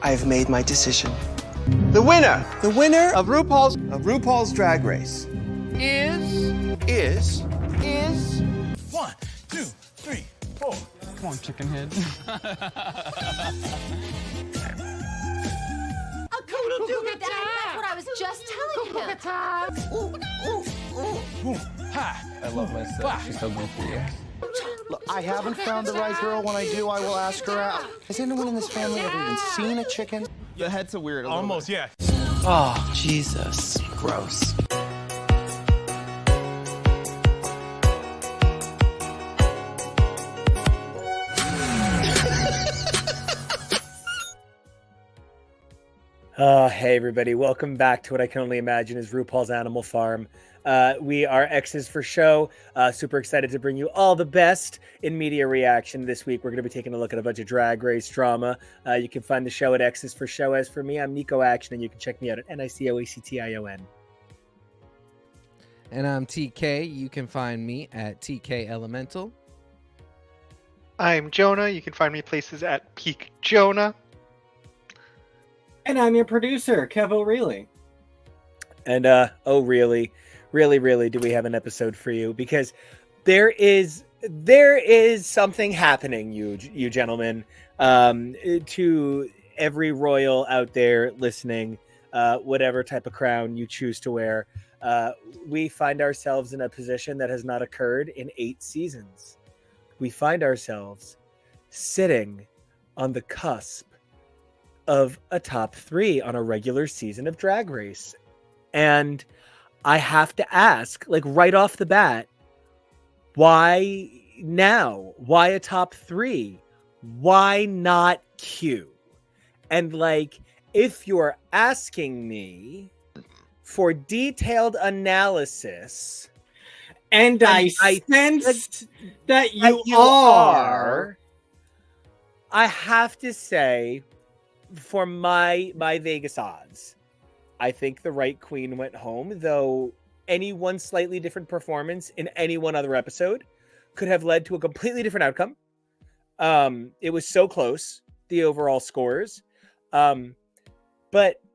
I've made my decision. The winner The winner of RuPaul's Drag Race is 1, 2, 3, 4. Come on, chicken head. That's what I was just telling him. I love my sister. She's so goofy. Look, I haven't found the right girl. When I do, I will ask her out. Has anyone in this family ever even seen a chicken? your head's so weird. Almost, yeah. Oh, Jesus. Gross. Hey everybody, welcome back to what I can only imagine is RuPaul's Animal Farm. We are X's for Show. Super excited to bring you all the best in media reaction. This week we're going to be taking a look at a bunch of Drag Race drama. You can find the show at X's for Show. As for me, I'm Nico Action, and you can check me out at NICOACTION. And I'm TK. You can find me at TK Elemental. I'm Jonah. You can find me places at Peak Jonah. And I'm your producer, Kev O'Reilly. And oh really do we have an episode for you, because there is something happening, you gentlemen, to every royal out there listening, whatever type of crown you choose to wear. We find ourselves in a position that has not occurred in 8 seasons. We find ourselves sitting on the cusp of a top 3 on a regular season of Drag Race. And I have to ask, like right off the bat, why now? Why a top 3? Why not Q? And like, if you're asking me for detailed analysis, and I sensed that you are, I have to say, for my Vegas odds, I think the right queen went home, though any one slightly different performance in any one other episode could have led to a completely different outcome. It was so close, the overall scores. But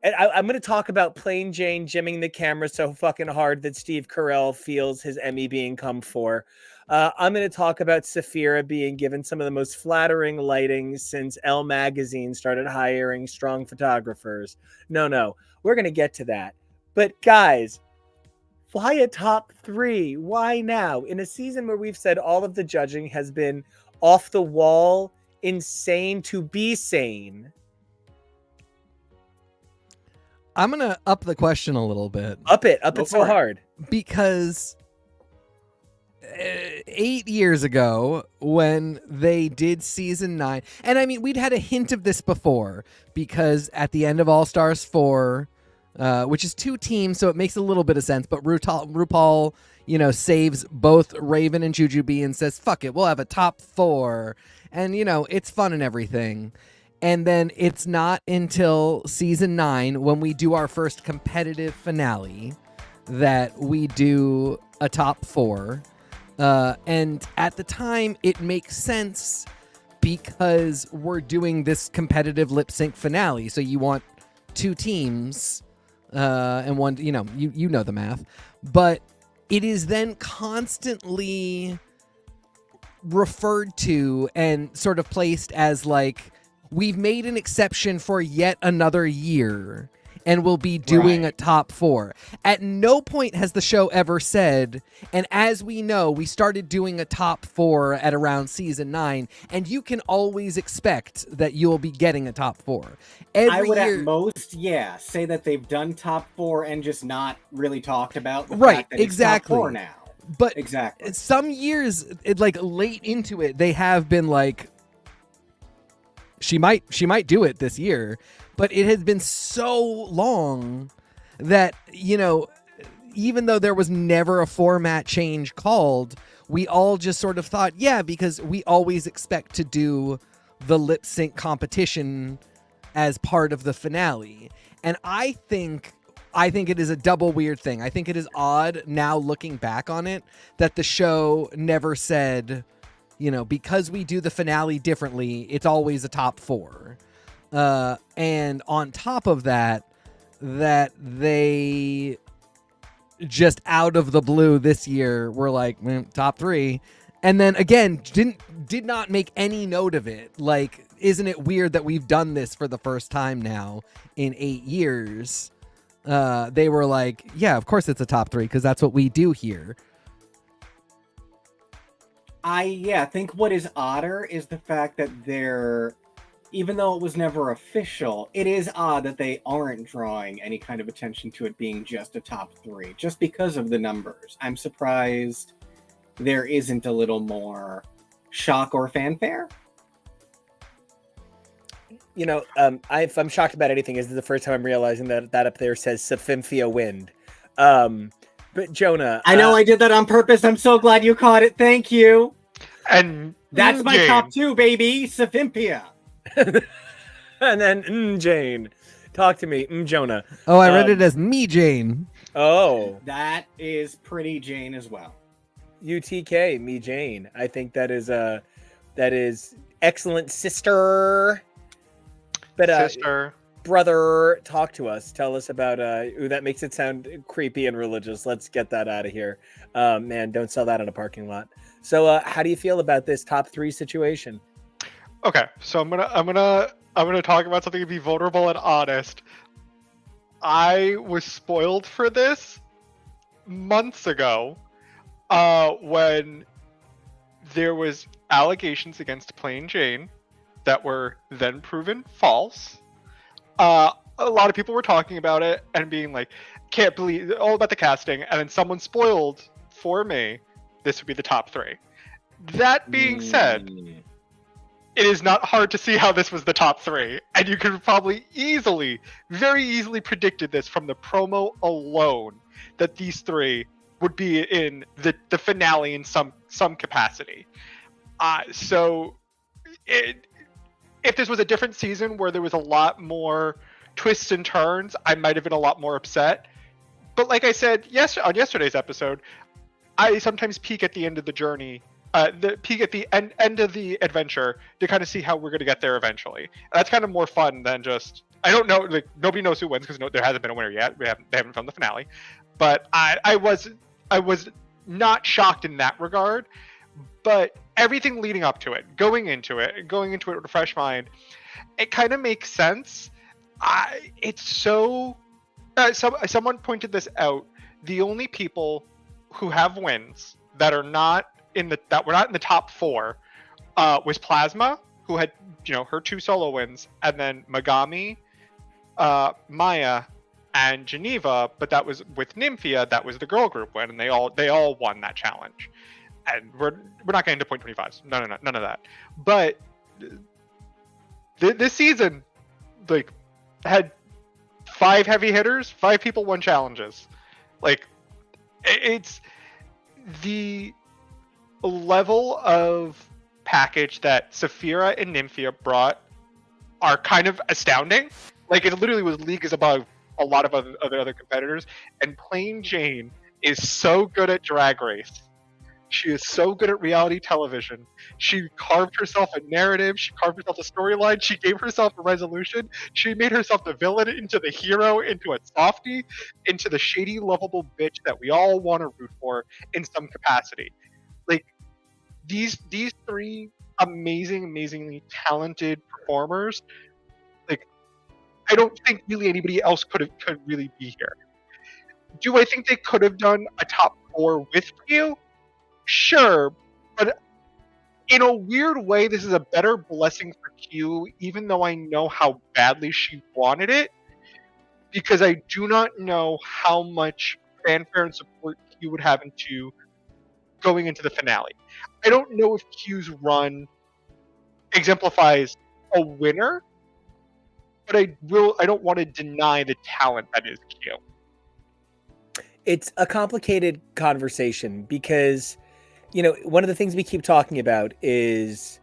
I'm going to talk about Plain Jane jimming the camera so fucking hard that Steve Carell feels his Emmy being come for. I'm going to talk about Saphira being given some of the most flattering lighting since Elle Magazine started hiring strong photographers. No, we're going to get to that. But guys, why a top 3? Why now? In a season where we've said all of the judging has been off the wall, insane to be sane. I'm going to up the question a little bit. Up it so hard. Because 8 years ago, when they did season 9, and I mean, we'd had a hint of this before, because at the end of All Stars 4, which is 2 teams, so it makes a little bit of sense, but RuPaul, saves both Raven and Jujubee and says, fuck it, we'll have a top 4, and, it's fun and everything. And then it's not until season 9, when we do our first competitive finale, that we do a top 4. And at the time, it makes sense because we're doing this competitive lip sync finale. So you want 2 teams and one, you know the math. But it is then constantly referred to and sort of placed as like, we've made an exception for yet another year and we'll be doing a top 4. At no point has the show ever said, and as we know, we started doing a top 4 at around season 9, and you can always expect that you'll be getting a top 4. I would at most, say that they've done top 4 and just not really talked about the fact that exactly. It's top 4 now. But exactly, some years, like late into it, they have been like, she might do it this year, but it has been so long that, even though there was never a format change called, we all just sort of thought, because we always expect to do the lip sync competition as part of the finale. And I think it is a double weird thing. I think it is odd now looking back on it that the show never said, because we do the finale differently, it's always a top 4. And on top of that, that they just out of the blue this year were like top 3, and then again did not make any note of it. Like, isn't it weird that we've done this for the first time now in 8 years? They were like, yeah, of course it's a top 3 because that's what we do here. I think what is odder is the fact that they're, even though it was never official, it is odd that they aren't drawing any kind of attention to it being just a top 3, just because of the numbers. I'm surprised there isn't a little more shock or fanfare. You know, if I'm shocked about anything, is the first time I'm realizing that up there says Saphymphia Wind. But Jonah, I know I did that on purpose. I'm so glad you caught it. Thank you. And that's my top 2, baby. Saphymphia. And then Jane, talk to me, Jonah. Oh, I read it as me, Jane. Oh, that is pretty Jane as well. UTK, me, Jane. I think that is excellent, sister. But sister, brother, talk to us. Tell us about. Ooh, that makes it sound creepy and religious. Let's get that out of here. Man, don't sell that in a parking lot. So, how do you feel about this top 3 situation? okay, so I'm gonna talk about something to be vulnerable and honest. I was spoiled for this months ago, when there was allegations against Plain Jane that were then proven false. A lot of people were talking about it and being like, can't believe all about the casting, and then someone spoiled for me this would be the top 3. That being said, it is not hard to see how this was the top 3, and you could probably very easily predicted this from the promo alone, that these 3 would be in the finale in some capacity. So if this was a different season where there was a lot more twists and turns, I might have been a lot more upset. But like I said on yesterday's episode, I sometimes peek at the end of the journey, peek at the end of the adventure to kind of see how we're going to get there eventually. And that's kind of more fun than just, I don't know, like nobody knows who wins because there hasn't been a winner yet. They haven't filmed the finale. But I was not shocked in that regard. But everything leading up to it, going into it with a fresh mind, it kind of makes sense. It's so. Someone pointed this out. The only people who have wins that were not in the top 4 was Plasma, who had her 2 solo wins, and then Megami, Maya, and Geneva. But that was with Nymphia. That was the girl group win, and they all won that challenge. And we're not getting to point 25s. None of that. But this season, like, had 5 heavy hitters, 5 people won challenges. Like, it's the level of package that Saphira and Nymphia brought are kind of astounding. Like, it literally was leagues above a lot of other competitors. And Plain Jane is so good at Drag Race. She is so good at reality television. She carved herself a narrative. She carved herself a storyline. She gave herself a resolution. She made herself the villain into the hero, into a softie, into the shady, lovable bitch that we all want to root for in some capacity. Like, these 3 amazingly talented performers, like, I don't think really anybody else could really be here. Do I think they could have done a top 4 with Q? Sure, but in a weird way, this is a better blessing for Q, even though I know how badly she wanted it, because I do not know how much fanfare and support Q would have going into the finale. I don't know if Q's run exemplifies a winner, but I don't want to deny the talent that is Q. It's a complicated conversation because, one of the things we keep talking about is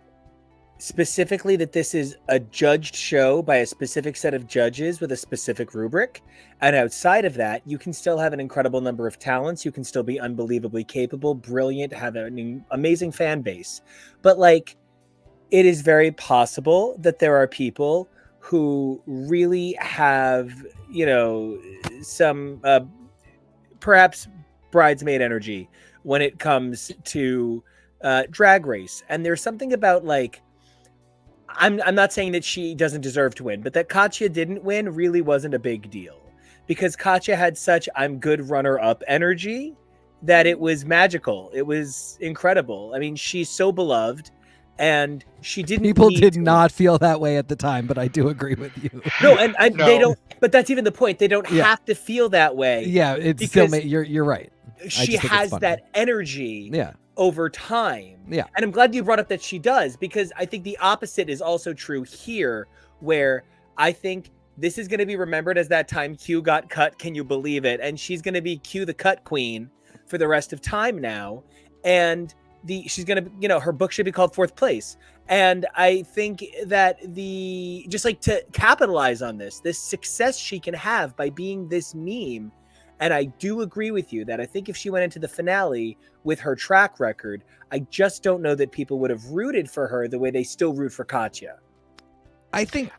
specifically that this is a judged show by a specific set of judges with a specific rubric. And outside of that, you can still have an incredible number of talents. You can still be unbelievably capable, brilliant, have an amazing fan base. But, like, it is very possible that there are people who really have, some perhaps bridesmaid energy when it comes to Drag Race. And there's something about like, I'm not saying that she doesn't deserve to win, but that Katya didn't win really wasn't a big deal, because Katya had such I'm good runner-up energy that it was magical. It was incredible. I mean, she's so beloved, and she didn't. People did not feel that way at the time, but I do agree with you. No, and they don't. But that's even the point. They don't Yeah. have to feel that way. Yeah, it's because still. You're right. She has that energy. Yeah. Over time. Yeah. And I'm glad you brought up that she does, because I think the opposite is also true here, where I think this is going to be remembered as that time Q got cut. Can you believe it? And she's going to be Q the cut queen for the rest of time now. And she's going to, her book should be called Fourth Place. And I think that just like to capitalize on this success she can have by being this meme. And I do agree with you that I think if she went into the finale with her track record, I just don't know that people would have rooted for her the way they still root for Katya. I think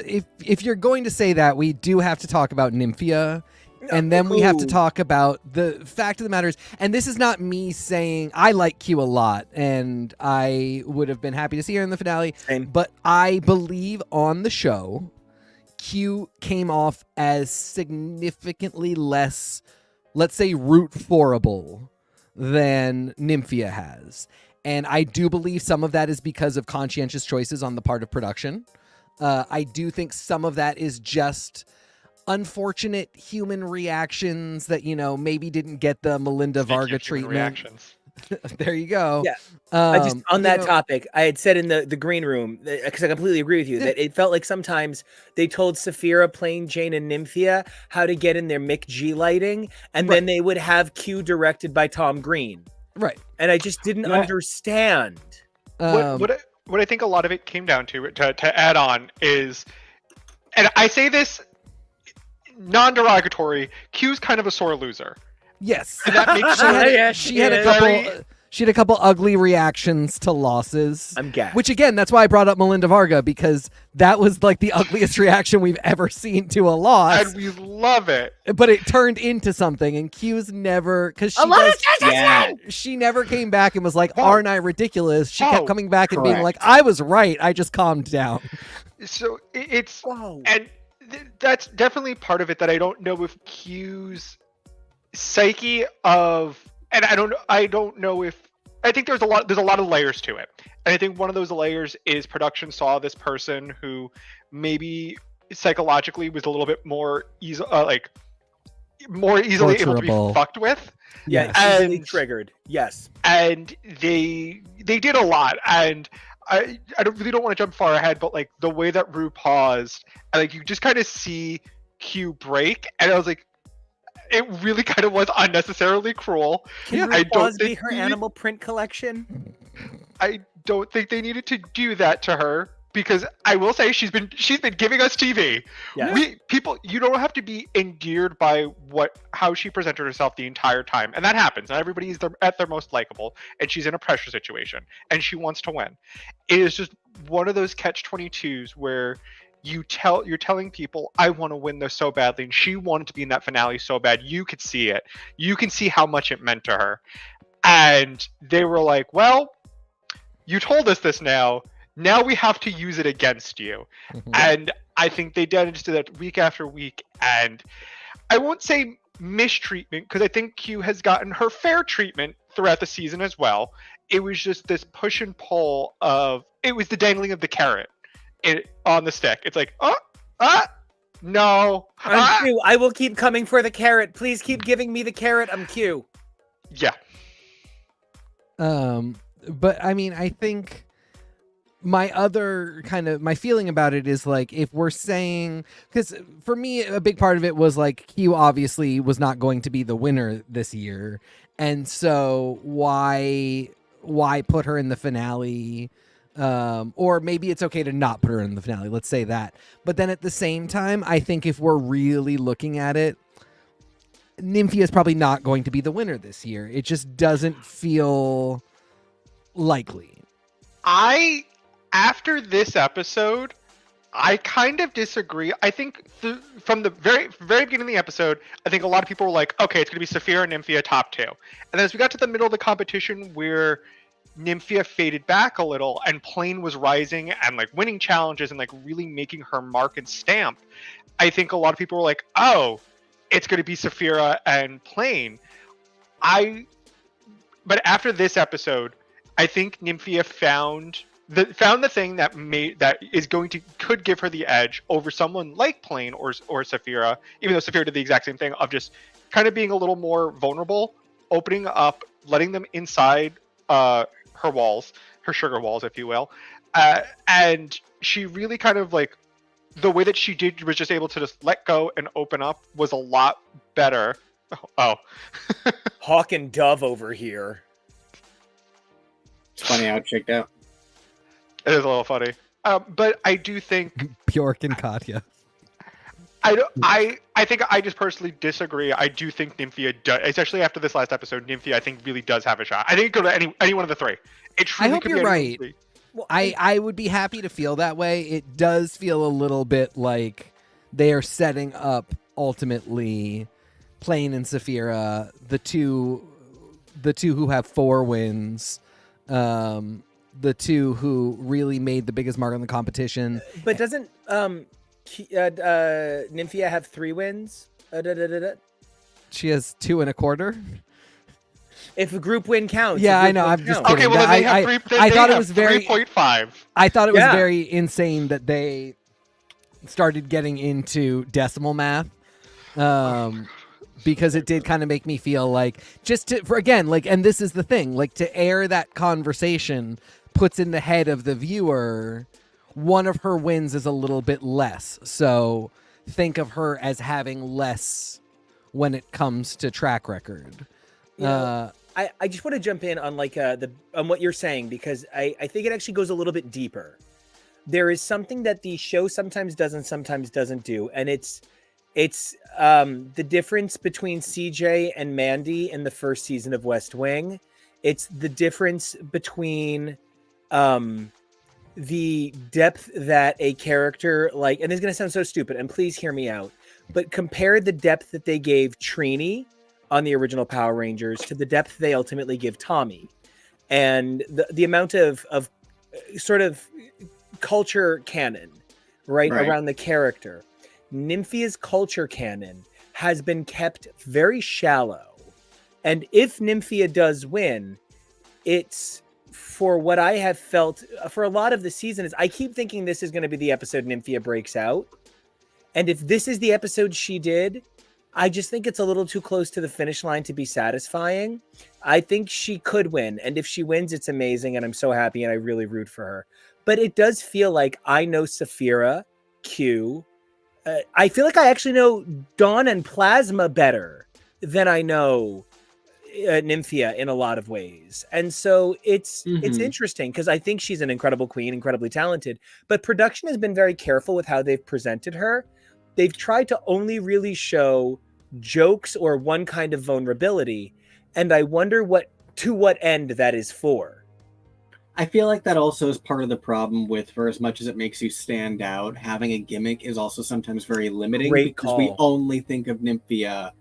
if you're going to say that, we do have to talk about Nymphia. And then we have to talk about the fact of the matter is, and this is not me saying I like Q a lot, and I would have been happy to see her in the finale. Same. But I believe on the show, Q came off as significantly less, let's say, root forable than Nymphia has. And I do believe some of that is because of conscientious choices on the part of production. I do think some of that is just unfortunate human reactions that, maybe didn't get the Melinda Varga treatment. Reactions. There you go. Yeah. On that topic, I had said in the green room, because I completely agree with you, that it felt like sometimes they told Saphira, Plain Jane, and Nymphia how to get in their Mick G lighting, and then they would have Q directed by Tom Green. Right. And I just didn't understand. What I think a lot of it came down to add on is, and I say this non-derogatory, Q's kind of a sore loser. Yes. And that makes she had a couple ugly reactions to losses. I'm gassed. Which again, that's why I brought up Melinda Varga, because that was like the ugliest reaction we've ever seen to a loss. And we love it. But it turned into something, and Q's never, because she never came back and was like, aren't I ridiculous? She kept coming back and being like, I was right. I just calmed down. So it's and that's definitely part of it that I don't know if Q's psyche of, and I don't know if, I think there's a lot of layers to it, and I think one of those layers is production saw this person who maybe psychologically was a little bit more easily able to be fucked with. Yeah, easily triggered. Yes, and they did a lot, and I really don't want to jump far ahead, but like the way that Ru paused, and like you just kind of see Q break, and I was like, it really kind of was unnecessarily cruel. Can RuPaul's be her animal print collection? I don't think they needed to do that to her, because I will say she's been giving us TV. Yes. You don't have to be endeared by how she presented herself the entire time, and that happens. Not everybody is at their most likable, and she's in a pressure situation, and she wants to win. It is just one of those catch-22s where you're telling people, I want to win this so badly, and she wanted to be in that finale so bad. You could see it. You can see how much it meant to her. And they were like, well, you told us this now we have to use it against you. Mm-hmm. And I think they did that week after week. And I won't say mistreatment, because I think Q has gotten her fair treatment throughout the season as well. It was just this push and pull it was the dangling of the carrot on the stick. It's like, no. I'm Q. I will keep coming for the carrot. Please keep giving me the carrot. I'm Q. Yeah. But I mean, I think my other my feeling about it is like, if we're saying, because for me, a big part of it was like, Q obviously was not going to be the winner this year. And so why put her in the finale? Or maybe it's okay to not put her in the finale. Let's say that. But then at the same time, I think if we're really looking at it, Nymphia is probably not going to be the winner this year. It just doesn't feel likely. After this episode, I kind of disagree. I think from the very beginning of the episode, I think a lot of people were like, okay, it's going to be Saphira and Nymphia top 2. And then as we got to the middle of the competition where Nymphia faded back a little and Plane was rising and like winning challenges and like really making her mark and stamp, I think a lot of people were like, oh, it's going to be Saphira and Plane. But after this episode, I think Nymphia found the thing that could give her the edge over someone like Plane or Saphira, even though Saphira did the exact same thing of just kind of being a little more vulnerable, opening up, letting them inside her walls, her sugar walls, if you will. And she really kind of like, the way that she did was just able to just let go and open up was a lot better. Oh. Hawk and Dove over here. It's funny how it checked out. It is a little funny. But I do think Bjork and Katya. I think I just personally disagree. I do think Nymphia does, especially after this last episode, Nymphia I think really does have a shot. I think it could go to any one of the three. I hope you're right. Well, I would be happy to feel that way. It does feel a little bit like they are setting up ultimately Plane and Saphira, the two who have 4 wins, the two who really made the biggest mark on the competition. But doesn't Nymphia have 3 wins? She has 2 1/4. If a group win counts. Yeah, I know. I'm just kidding. Okay, well, then I thought it was very 3.5. I thought it was very insane that they started getting into decimal math, because it did kind of make me feel like and this is the thing, like to air that conversation puts in the head of the viewer one of her wins is a little bit less. So think of her as having less when it comes to track record. I just want to jump in on like on what you're saying, because I think it actually goes a little bit deeper. There is something that the show sometimes does and sometimes doesn't do, and it's the difference between CJ and Mandy in the first season of West Wing. It's the difference between the depth that a character like, and this is going to sound so stupid, and please hear me out, but compare the depth that they gave Trini on the original Power Rangers to the depth they ultimately give Tommy, and the amount of sort of culture canon right around the character. Nymphia's culture canon has been kept very shallow, and if Nymphia does win, it's for what I have felt for a lot of the season is I keep thinking this is going to be the episode Nymphia breaks out, and if this is the episode she did, I just think it's a little too close to the finish line to be satisfying. I think she could win, and if she wins, it's amazing, and I'm so happy, and I really root for her. But it does feel like I know Saphira, Q. I feel like I actually know Dawn and Plasma better than I know Nymphia in a lot of ways. And so it's interesting because I think she's an incredible queen, incredibly talented, but production has been very careful with how they've presented her. They've tried to only really show jokes or one kind of vulnerability. And I wonder to what end that is for. I feel like that also is part of the problem with, for as much as it makes you stand out, having a gimmick is also sometimes very limiting. Great because call. we only think of Nymphia.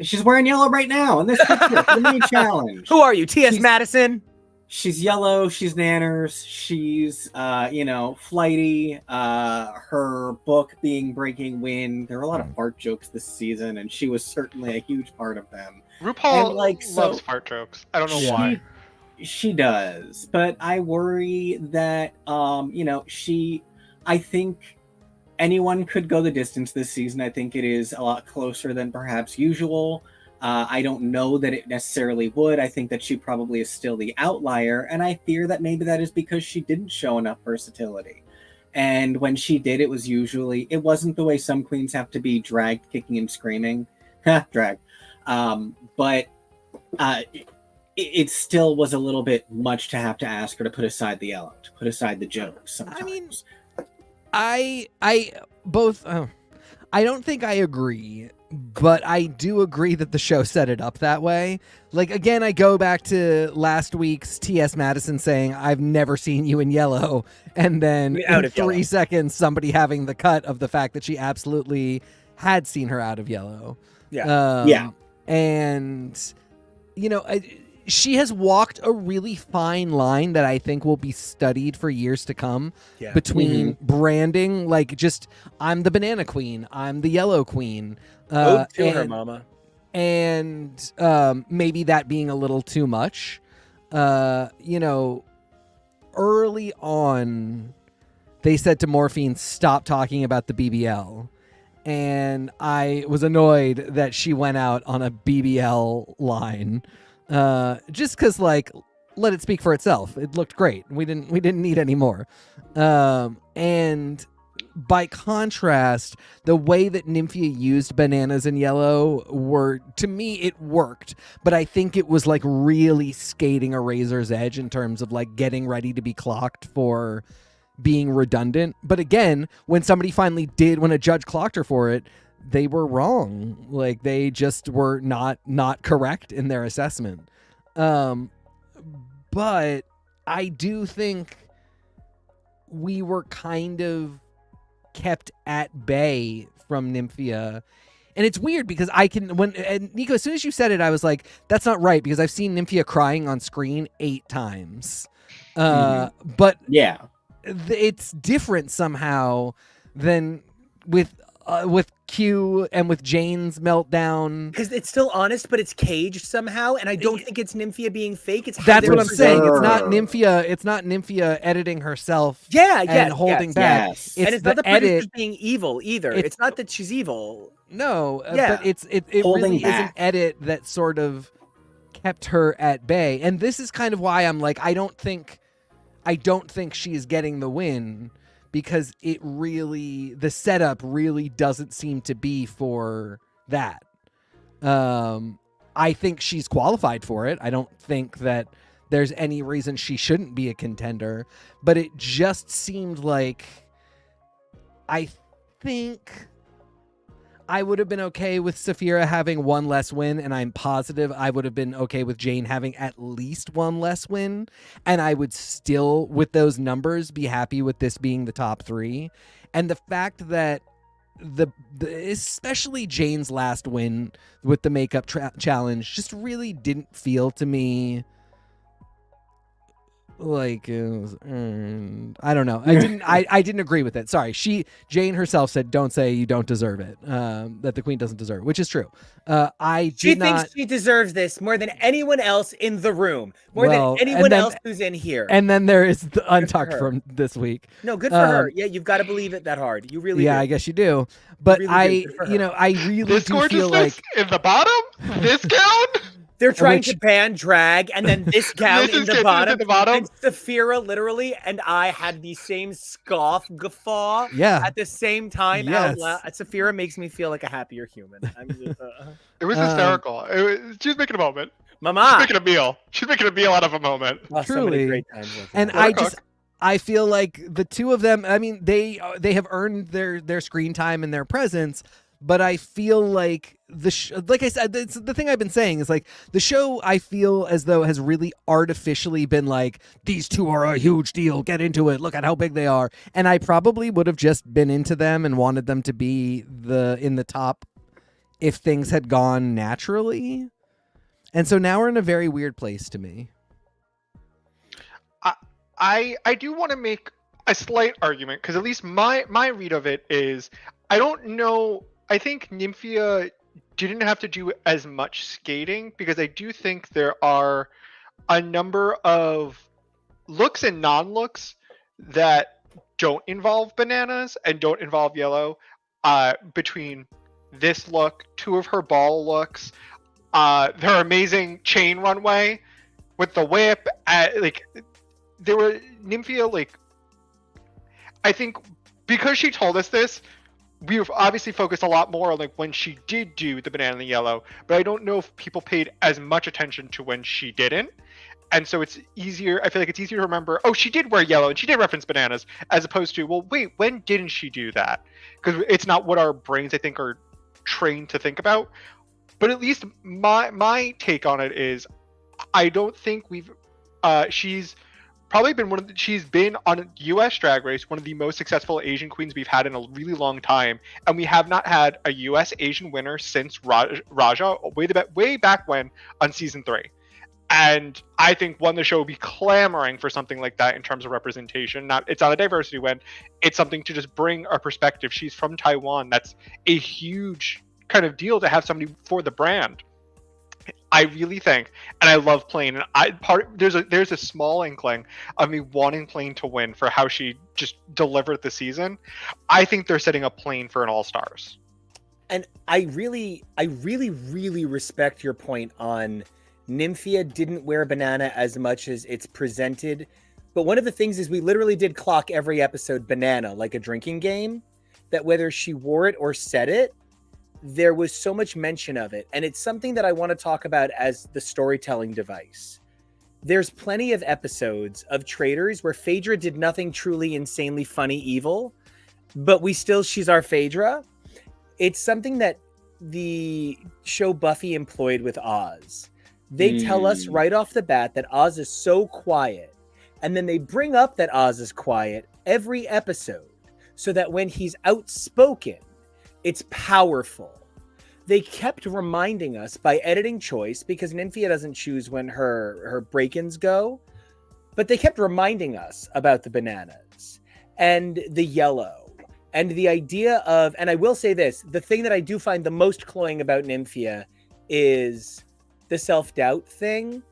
She's wearing yellow right now in this picture for the mini challenge. Who are you, T.S. Madison? She's yellow. She's nanners. She's, flighty. Her book being Breaking Wind. There were a lot of fart jokes this season, and she was certainly a huge part of them. RuPaul loves fart jokes. I don't know why. She does, but I worry that, I think anyone could go the distance this season. I think it is a lot closer than perhaps usual. I don't know that it necessarily would. I think that she probably is still the outlier, and I fear that maybe that is because she didn't show enough versatility. And when she did, it wasn't the way some queens have to be dragged, kicking and screaming. Drag. But it still was a little bit much to have to ask her to put aside the yellow, to put aside the jokes sometimes. I don't think I agree But I do agree that the show set it up that way. Like, again, I go back to last week's T.S. Madison saying, I've never seen you in yellow. And then in 3 seconds, somebody having the cut of the fact that she absolutely had seen her out of yellow. Yeah. And, you know, she has walked a really fine line that I think will be studied for years to come between branding, like just, I'm the banana queen, I'm the yellow queen. To her mama. And maybe that being a little too much. You know, early on, they said to Morphine, stop talking about the BBL. And I was annoyed that she went out on a BBL line. Just because, like, let it speak for itself. It looked great. We didn't need any more. And by contrast, the way that Nymphia used bananas in yellow to me, it worked. But I think it was like really skating a razor's edge in terms of like getting ready to be clocked for being redundant. But again, when a judge clocked her for it, they were wrong. Like, they just were not correct in their assessment. But I do think we were kind of kept at bay from Nymphia. And it's weird because Nico, as soon as you said it, I was like, that's not right, because I've seen Nymphia crying on screen 8 times. But yeah, it's different somehow than with Q and with Jane's meltdown, because it's still honest, but it's caged somehow, and I don't think it's Nymphia being fake. That's what I'm saying. It's not Nymphia editing herself. Holding back. It's and it's not the producers being evil either. It's not that she's evil. No, but it really is an edit that sort of kept her at bay, and this is kind of why I'm like, I don't think she is getting the win. Because the setup really doesn't seem to be for that. I think she's qualified for it. I don't think that there's any reason she shouldn't be a contender. But it just seemed like, I think I would have been okay with Saphira having 1 less win, and I'm positive I would have been okay with Jane having at least 1 less win, and I would still, with those numbers, be happy with this being the top 3. And the fact that especially Jane's last win with the makeup challenge just really didn't feel to me like it was earned. I don't know. I didn't agree with it. Sorry. Jane herself said, don't say you don't deserve it. That the queen doesn't deserve it, which is true. She thinks she deserves this more than anyone else in the room, more than anyone else who's in here. And then there is the Untucked from this week. No, good for her. Yeah, you've got to believe it that hard. You really do. I guess you do. But I really this do feel like in the bottom, this gown. They're trying to ban drag, and then this gown in the bottom. And Saphira literally and I had the same guffaw at the same time. Yes. Saphira makes me feel like a happier human. It was hysterical. She was making a moment. Mama. She's making a meal. She's making a meal out of a moment. Oh, truly. So many great times. And I feel like the two of them, I mean, they have earned their screen time and their presence. But I feel like like I said, the thing I've been saying is like the show, I feel as though has really artificially been like, these two are a huge deal. Get into it. Look at how big they are. And I probably would have just been into them and wanted them to be in the top if things had gone naturally. And so now we're in a very weird place to me. I do want to make a slight argument, because at least my read of it is, I don't know. I think Nymphia didn't have to do as much skating, because I do think there are a number of looks and non-looks that don't involve bananas and don't involve yellow. Between this look, 2 of her ball looks, their amazing chain runway with the whip, there were Nymphia, I think because she told us this, we've obviously focused a lot more on when she did do the banana and the yellow, but I don't know if people paid as much attention to when she didn't. And so it's easier, I feel like it's easier to remember, oh, she did wear yellow and she did reference bananas, as opposed to, well, wait, when didn't she do that? Because it's not what our brains, I think, are trained to think about. But at least my take on it is, I don't think she's probably been she's been on U.S. Drag Race, one of the most successful Asian queens we've had in a really long time, and we have not had a U.S. Asian winner since Raja way back when on season 3. And I think the show will be clamoring for something like that in terms of representation. It's not a diversity win. It's something to just bring a perspective. She's from Taiwan. That's a huge kind of deal to have somebody for the brand. I really think, and I love Plain. And there's a small inkling of me wanting Plain to win for how she just delivered the season. I think they're setting up Plain for an All Stars. And I really respect your point on Nymphia didn't wear banana as much as it's presented. But one of the things is we literally did clock every episode banana like a drinking game, that whether she wore it or said it, there was so much mention of it. And it's something that I want to talk about as the storytelling device. There's plenty of episodes of Traitors where Phaedra did nothing truly insanely funny evil, but she's our Phaedra. It's something that the show Buffy employed with Oz. They tell us right off the bat that Oz is so quiet, and then they bring up that Oz is quiet every episode so that when he's outspoken, it's powerful. They kept reminding us by editing choice, because Nymphia doesn't choose when her break-ins go, but they kept reminding us about the bananas and the yellow and the idea of, and I will say this, the thing that I do find the most cloying about Nymphia is the self-doubt thing.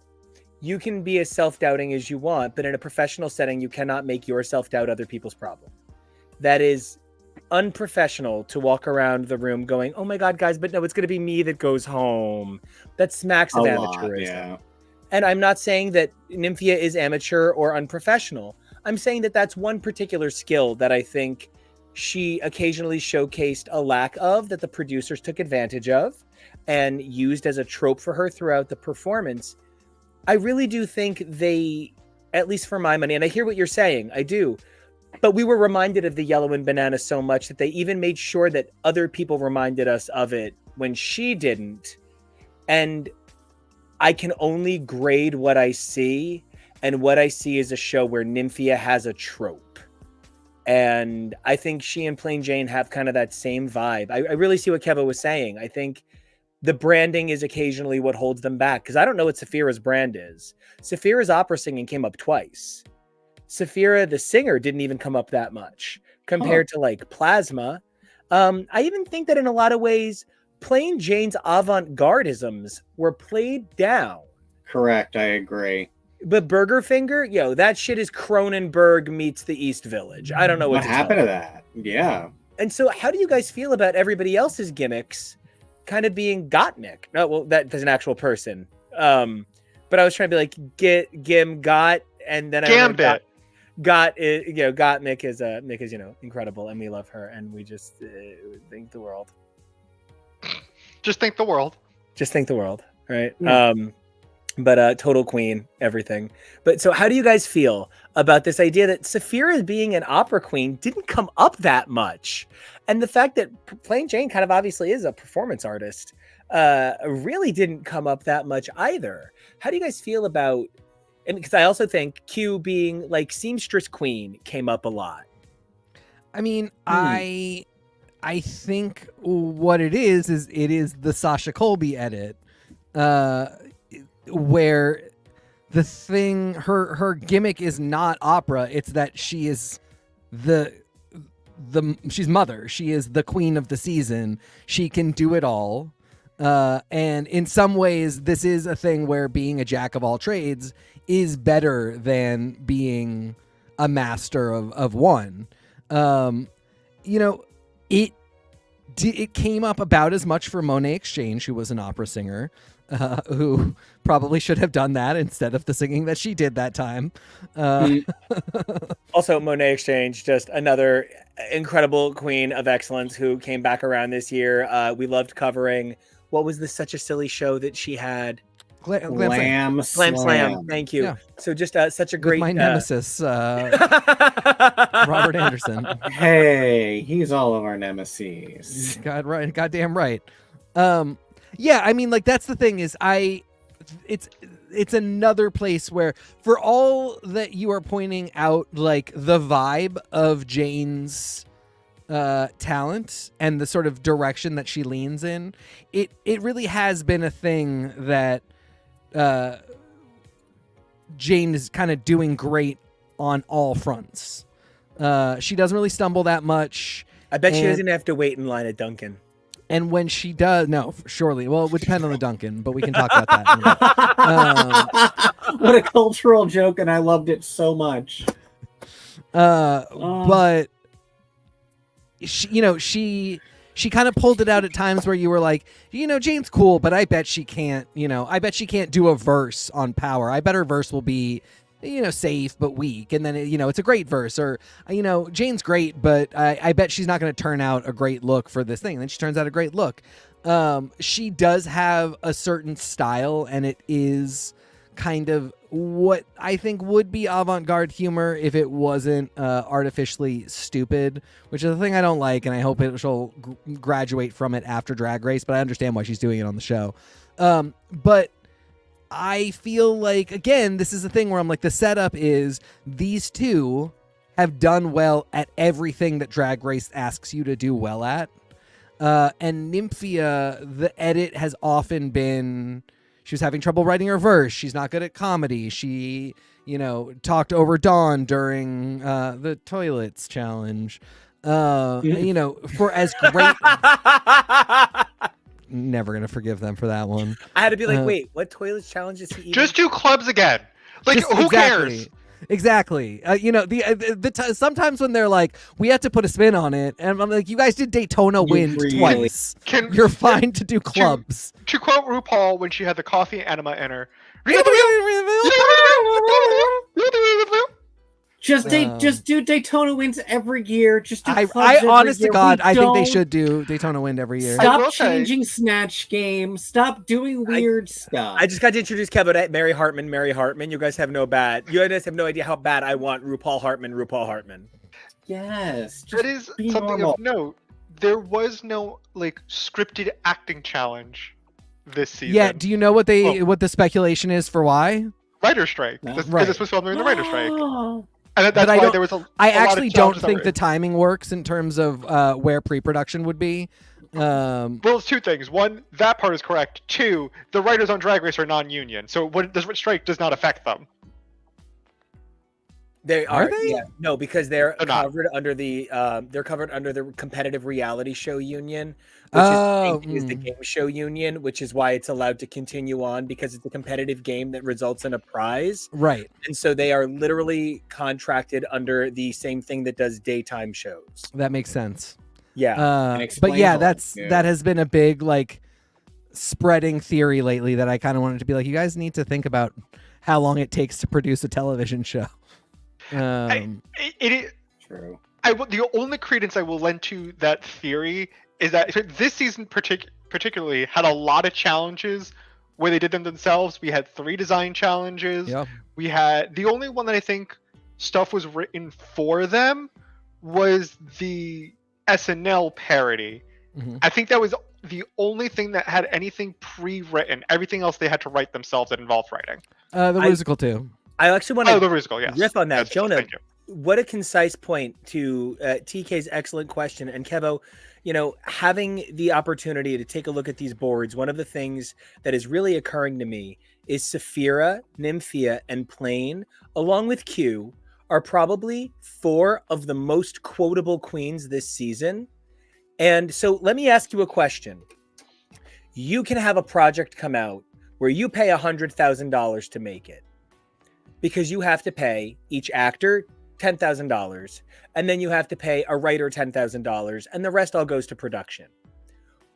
You can be as self-doubting as you want, but in a professional setting, you cannot make your self-doubt other people's problem. That is unprofessional to walk around the room going, oh my God, guys, but no, it's going to be me that goes home. That smacks of amateurism. Yeah. And I'm not saying that Nymphia is amateur or unprofessional. I'm saying that that's one particular skill that I think she occasionally showcased a lack of, that the producers took advantage of and used as a trope for her throughout the performance. I really do think they, at least for my money, and I hear what you're saying, I do, but we were reminded of the yellow and banana so much that they even made sure that other people reminded us of it when she didn't. And I can only grade what I see, and what I see is a show where Nymphia has a trope. And I think she and Plain Jane have kind of that same vibe. I really see what Keva was saying. I think the branding is occasionally what holds them back, because I don't know what Saphira's brand is. Saphira's opera singing came up twice. Saphira, the singer, didn't even come up that much compared to like Plasma. I even think that in a lot of ways, Plain Jane's avant-gardisms were played down. Correct, I agree. But Burger Finger, that shit is Cronenberg meets the East Village. I don't know what happened to that. Yeah. And so how do you guys feel about everybody else's gimmicks kind of being Gottmik? No, well, that's an actual person. But I was trying to be like Gim Got, and then Gambit. Gottmik is Mick is incredible, and we love her, and we just think the world. Just think the world. Just think the world, right? Yeah. But total queen, everything. But so how do you guys feel about this idea that Saphira being an opera queen didn't come up that much? And the fact that Plain Jane kind of obviously is a performance artist really didn't come up that much either. How do you guys feel about, and because I also think Q being like seamstress queen came up a lot. I mean, I think what it is the Sasha Colby edit, where the thing, her gimmick is not opera. It's that she is she's mother. She is the queen of the season. She can do it all. And in some ways, this is a thing where being a jack of all trades is better than being a master of one. It came up about as much for Monet Exchange, who was an opera singer, who probably should have done that instead of the singing that she did that time. Also, Monet Exchange, just another incredible queen of excellence who came back around this year. We loved covering, what was this, such a silly show that she had? Glam Slam. Thank you. Yeah. So just such a With great my nemesis, Robert Anderson. Hey, he's all of our nemesis. Goddamn right. Yeah, I mean, like that's the thing is it's another place where, for all that you are pointing out, like the vibe of Jane's talent and the sort of direction that she leans in, it really has been a thing that Jane is kind of doing great on all fronts. She doesn't really stumble that much. I bet she doesn't have to wait in line at Dunkin'. And when she does, no, surely. Well, it would depend on the Dunkin', but we can talk about that. What a cultural joke, and I loved it so much. But she kind of pulled it out at times where you were like, Jane's cool, but I bet she can't. I bet she can't do a verse on Power. I bet her verse will be, safe but weak, and then it's a great verse, or Jane's great, but I bet she's not going to turn out a great look for this thing. And then she turns out a great look. She does have a certain style, and it is kind of what I think would be avant-garde humor if it wasn't artificially stupid, which is the thing I don't like, and I hope she'll graduate from it after Drag Race, but I understand why she's doing it on the show. But I feel like, again, this is the thing where I'm like, the setup is these two have done well at everything that Drag Race asks you to do well at. And Nymphia, the edit has often been, she was having trouble writing her verse. She's not good at comedy. She, talked over Dawn during the toilets challenge. For as great... Never gonna forgive them for that one. I had to be like, wait, what toilets challenge is he eating? Just do clubs again. Like, who cares? Exactly. Sometimes when they're like, we have to put a spin on it, and I'm like, you guys did Daytona Wind twice. You're fine to do clubs. To quote RuPaul when she had the coffee enema in her. Just do Daytona Winds every year. Just do clubs I every honest year. to God, I think they should do Daytona Wind every year. Stop changing Snatch Game. Stop doing weird stuff. I just got to introduce Kevin at Mary Hartman. You guys have no idea how bad I want RuPaul Hartman. Yes. That is something normal. of note. There was no scripted acting challenge this season. Yeah, do you know what the speculation is for why? Writer strike. Because this was filmed during the writer strike. And But that's why there was I actually don't think the timing works in terms of where pre-production would be. Well, it's two things. One, that part is correct. Two, the writers on Drag Race are non-union, so the strike does not affect them. They are they? Yeah, no, because they're covered under the competitive reality show union, which is the game show union, which is why it's allowed to continue on, because it's a competitive game that results in a prize. Right. And so they are literally contracted under the same thing that does daytime shows. That makes sense. Yeah. But yeah, that has been a big spreading theory lately that I kind of wanted to be like, you guys need to think about how long it takes to produce a television show. It is true. The only credence I will lend to that theory is that this season particularly had a lot of challenges where they did them themselves. We had 3 design challenges. Yep. We had the only one that I think stuff was written for them was the SNL parody. Mm-hmm. I think that was the only thing that had anything pre-written. Everything else they had to write themselves that involved writing. The musical too. I actually want to the musical, yes. riff on that. Yes, Jonah, thank you. What a concise point to TK's excellent question. And Kevo, having the opportunity to take a look at these boards, one of the things that is really occurring to me is Saphira, Nymphia, and Plain, along with Q, are probably 4 of the most quotable queens this season. And so let me ask you a question. You can have a project come out where you pay $100,000 to make it, because you have to pay each actor $10,000, and then you have to pay a writer $10,000, and the rest all goes to production.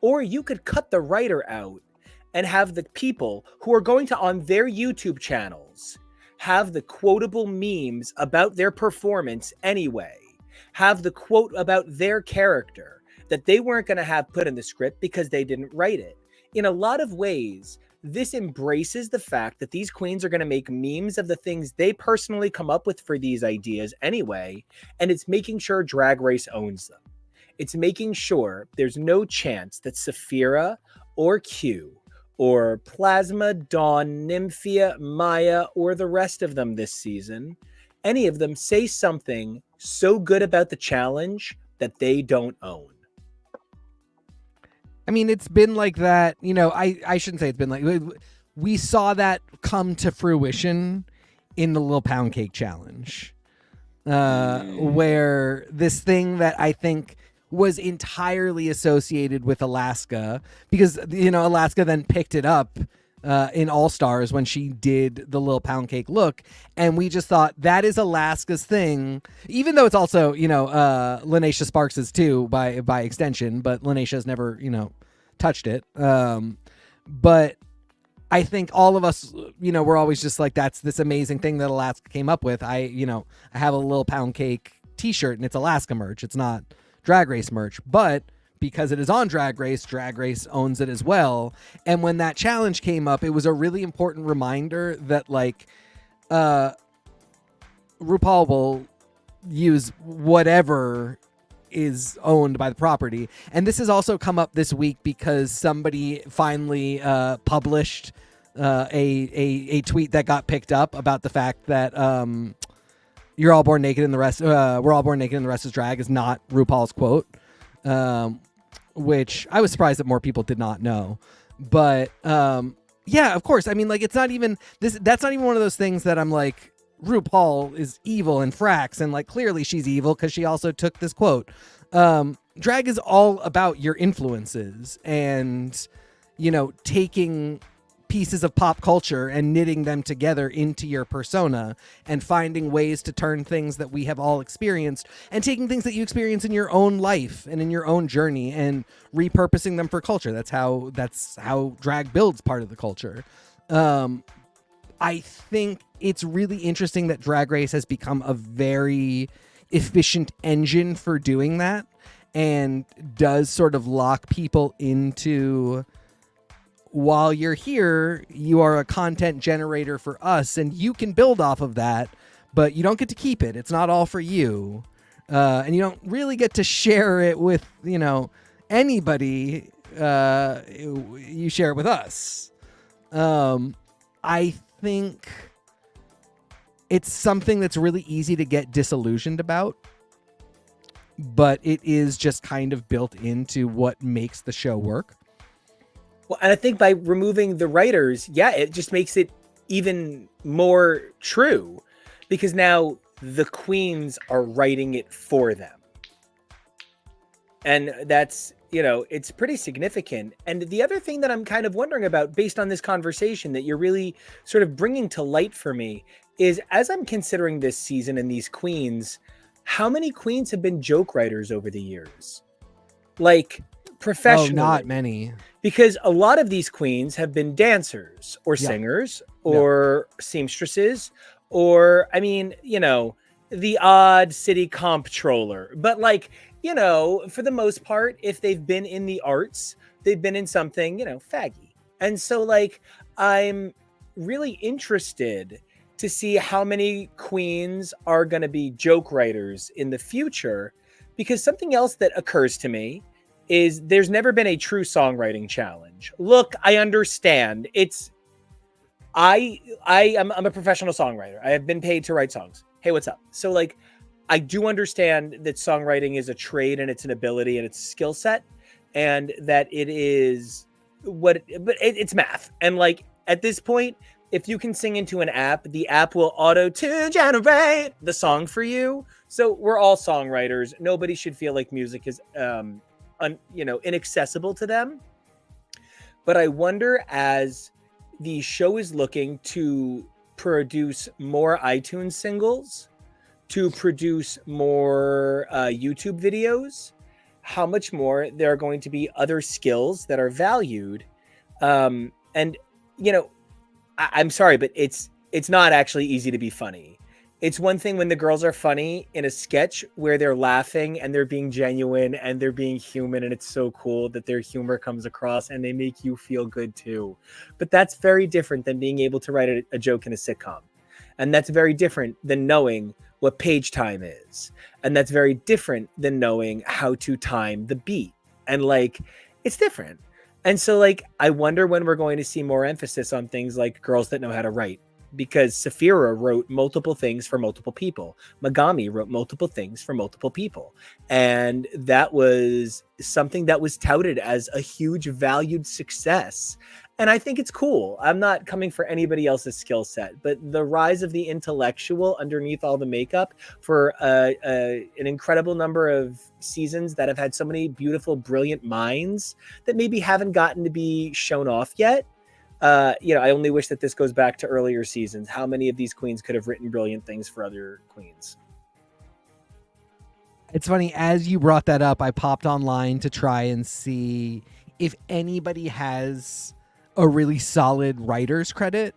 Or you could cut the writer out and have the people who are going to, on their YouTube channels, have the quotable memes about their performance anyway, have the quote about their character that they weren't going to have put in the script because they didn't write it. In a lot of ways, this embraces the fact that these queens are going to make memes of the things they personally come up with for these ideas anyway, and it's making sure Drag Race owns them. It's making sure there's no chance that Saphira or Q or Plasma, Dawn, Nymphia, Maya, or the rest of them this season, any of them say something so good about the challenge that they don't own. I mean, it's been like that, you know, I shouldn't say it's been like, we saw that come to fruition in the Little Pound Cake Challenge, where this thing that I think was entirely associated with Alaska, because, you know, Alaska then picked it up in All Stars when she did the Little Pound Cake look, and we just thought that is Alaska's thing, even though it's also, you know, Lanacia Sparks's too by extension, but Lanacia's never, you know, touched it. But I think all of us, you know, we're always just like, that's this amazing thing that Alaska came up with. I have a Little Pound Cake t-shirt and it's Alaska merch. It's not Drag Race merch, but because it is on Drag Race owns it as well. And when that challenge came up, it was a really important reminder that, like, RuPaul will use whatever is owned by the property. And this has also come up this week because somebody finally published a tweet that got picked up about the fact that "You're all born naked and the rest we're all born naked and the rest is drag" is not RuPaul's quote. Which I was surprised that more people did not know. But yeah, of course. I mean, like, it's not even this. That's not even one of those things that I'm like, RuPaul is evil and Frax, and like clearly she's evil because she also took this quote. Drag is all about your influences and, you know, taking pieces of pop culture and knitting them together into your persona and finding ways to turn things that we have all experienced and taking things that you experience in your own life and in your own journey and repurposing them for culture. That's how drag builds part of the culture. I think it's really interesting that Drag Race has become a very efficient engine for doing that and does sort of lock people into, while you're here, you are a content generator for us and you can build off of that, but you don't get to keep it. It's not all for you. And you don't really get to share it with, you know, anybody. You share it with us. I think it's something that's really easy to get disillusioned about, but it is just kind of built into what makes the show work. Well, and I think by removing the writers, yeah, it just makes it even more true because now the queens are writing it for them. And that's, you know, it's pretty significant. And the other thing that I'm kind of wondering about based on this conversation that you're really sort of bringing to light for me is, as I'm considering this season and these queens, how many queens have been joke writers over the years? Like, professionally. Oh, not many. Because a lot of these queens have been dancers or singers or seamstresses or, I mean, you know, the odd city comptroller. But, like, you know, for the most part, if they've been in the arts, they've been in something, you know, faggy. And so, like, I'm really interested to see how many queens are going to be joke writers in the future, because something else that occurs to me is there's never been a true songwriting challenge. Look, I understand. I'm a professional songwriter. I have been paid to write songs. Hey, what's up? So, like, I do understand that songwriting is a trade and it's an ability and it's a skill set, and that it is it's math. And, like, at this point, if you can sing into an app, the app will auto-tune generate the song for you. So we're all songwriters. Nobody should feel like music is inaccessible to them. But I wonder, as the show is looking to produce more iTunes singles, to produce more YouTube videos, how much more there are going to be other skills that are valued. And, you know, I'm sorry, but it's not actually easy to be funny. It's one thing when the girls are funny in a sketch where they're laughing and they're being genuine and they're being human, and it's so cool that their humor comes across and they make you feel good too. But that's very different than being able to write a joke in a sitcom. And that's very different than knowing what page time is. And that's very different than knowing how to time the beat. And like, it's different. And so like, I wonder when we're going to see more emphasis on things like girls that know how to write. Because Saphira wrote multiple things for multiple people. Megami wrote multiple things for multiple people. And that was something that was touted as a huge valued success. And I think it's cool. I'm not coming for anybody else's skill set, but the rise of the intellectual underneath all the makeup for an incredible number of seasons that have had so many beautiful, brilliant minds that maybe haven't gotten to be shown off yet. I only wish that this goes back to earlier seasons. How many of these queens could have written brilliant things for other queens? It's funny, as you brought that up, I popped online to try and see if anybody has a really solid writer's credit.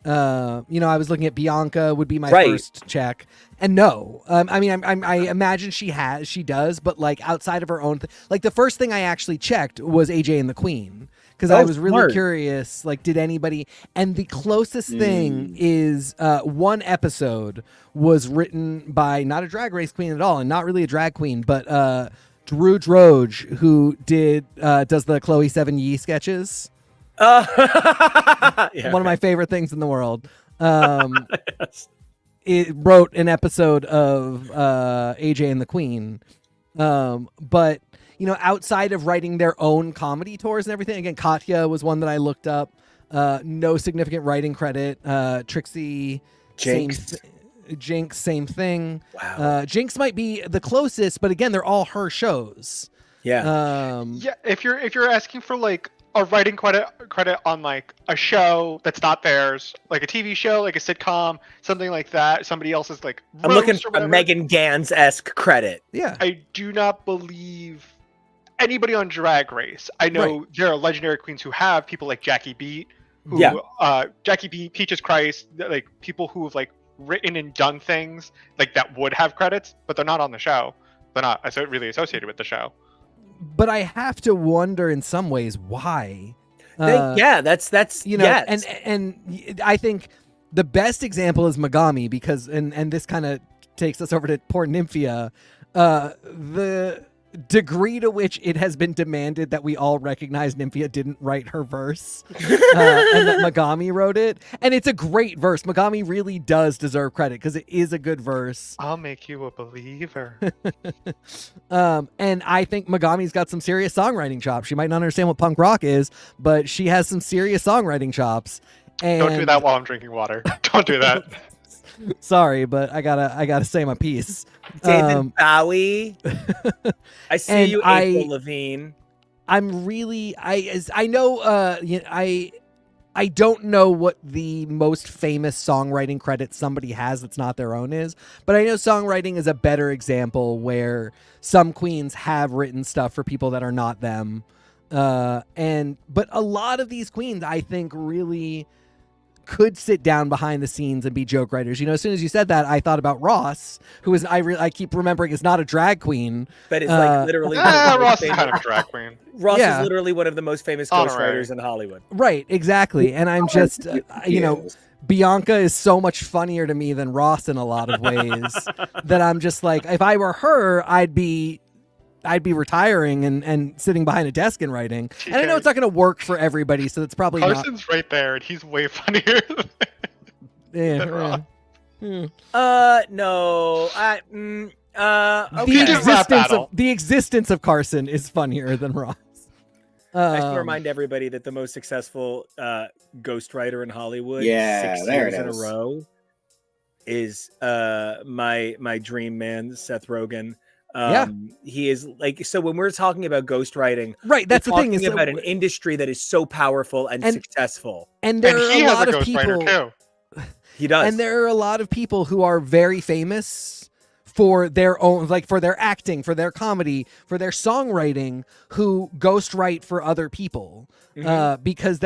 I was looking at Bianca would be my first check, and no, I imagine she does, but like outside of her own, like the first thing I actually checked was AJ and the Queen, because I was really curious, like did anybody, and the closest thing is one episode was written by not a Drag Race queen at all, and not really a drag queen, but Drew Droge, who does the Chloe 7 Yee sketches. One of my favorite things in the world. Yes. It wrote an episode of AJ and the Queen. But, outside of writing their own comedy tours and everything, again, Katya was one that I looked up. No significant writing credit. Trixie, Jinx, same thing. Wow. Jinx might be the closest, but again, they're all her shows. Yeah. If you're asking for like a writing credit on like a show that's not theirs, like a TV show, like a sitcom, something like that, somebody else's like I'm looking for a Megan Gans-esque credit. Yeah. I do not believe anybody on Drag Race. I know there are legendary queens who have people like Jackie Beat, Jackie Beat, Peaches Christ, like people who have like written and done things like that would have credits, but they're not on the show. They're not really associated with the show. But I have to wonder in some ways why. That's yes. and I think the best example is Megami, because and this kind of takes us over to poor Nymphia. The degree to which it has been demanded that we all recognize Nymphia didn't write her verse and that Megami wrote it, and it's a great verse. Megami really does deserve credit because it is a good verse. I'll make you a believer. And I think Megami's got some serious songwriting chops. She might not understand what punk rock is, but she has some serious songwriting chops. And Don't do that while I'm drinking water. Don't do that. Sorry, but I gotta say my piece. David Bowie. I see you, April Lavigne. I'm really I know I don't know what the most famous songwriting credit somebody has that's not their own is, but I know songwriting is a better example where some queens have written stuff for people that are not them. But a lot of these queens I think really could sit down behind the scenes and be joke writers. As soon as you said that, I thought about Ross, who is I keep remembering is not a drag queen, but is like literally Ross is kind of a drag queen. Ross is literally one of the most famous ghostwriters in Hollywood. Right, exactly. And I'm just Bianca is so much funnier to me than Ross in a lot of ways that I'm just like, if I were her, I'd be retiring and sitting behind a desk and writing. And I know it's not going to work for everybody, so it's probably Carson's right there, and he's way funnier than Ross. No. Okay. The existence of Carson is funnier than Ross. I should remind everybody that the most successful ghostwriter in Hollywood 6 years in a row is my dream man, Seth Rogen. He is like, so when we're talking about ghostwriting, right, that's the thing, is about an industry that is so powerful and successful, and there are a lot of people too. He does, and there are a lot of people who are very famous for their own, like for their acting, for their comedy, for their songwriting, who ghostwrite for other people, because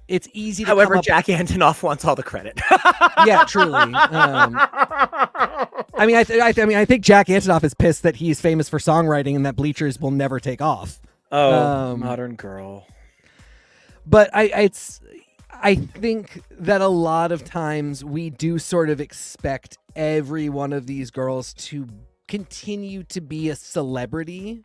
it's easy to However, come up... Jack Antonoff wants all the credit. Yeah, truly. I mean, I think Jack Antonoff is pissed that he's famous for songwriting and that Bleachers will never take off. Oh, Modern Girl. But I think that a lot of times we do sort of expect every one of these girls to continue to be a celebrity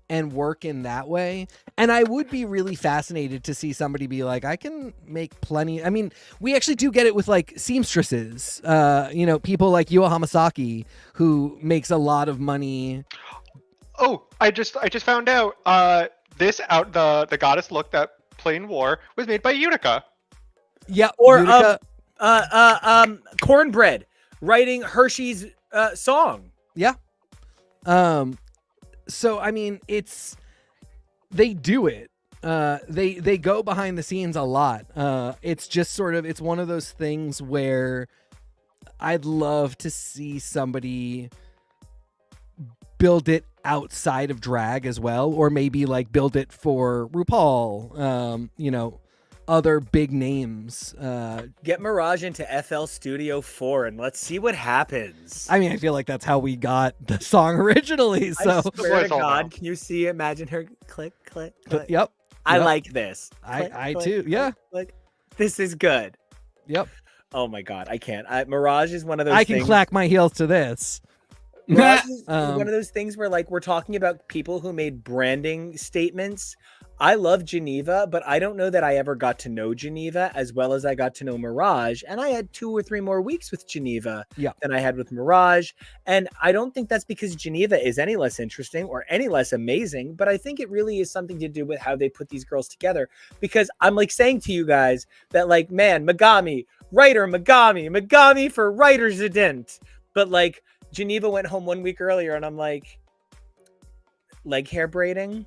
and work in that way. And I would be really fascinated to see somebody be like, I can make plenty. I mean, we actually do get it with like seamstresses, people like Yua Hamasaki, who makes a lot of money. Oh, I just found out the goddess look that Plain wore was made by Utica. Yeah, or Utica. Cornbread writing Hershey's song. Yeah. So I mean, they do it. They go behind the scenes a lot. It's just sort of, it's one of those things where I'd love to see somebody build it outside of drag as well, or maybe like build it for RuPaul. Other big names. Get Mirage into FL Studio 4 and let's see what happens. I mean, I feel like that's how we got the song originally. So I swear to God, can you see? Imagine her click, click, click. Yep. I like this. I too. Yeah. Like, this is good. Yep. Oh my God, I can't. Mirage is one of those. I can clack my heels to this. Mirage is one of those things where, like, we're talking about people who made branding statements. I love Geneva, but I don't know that I ever got to know Geneva as well as I got to know Mirage. And I had 2 or 3 more weeks with Geneva than I had with Mirage. And I don't think that's because Geneva is any less interesting or any less amazing, but I think it really is something to do with how they put these girls together. Because I'm like saying to you guys that, like, man, Megami for writers didn't. But like Geneva went home 1 week earlier and I'm like hair braiding.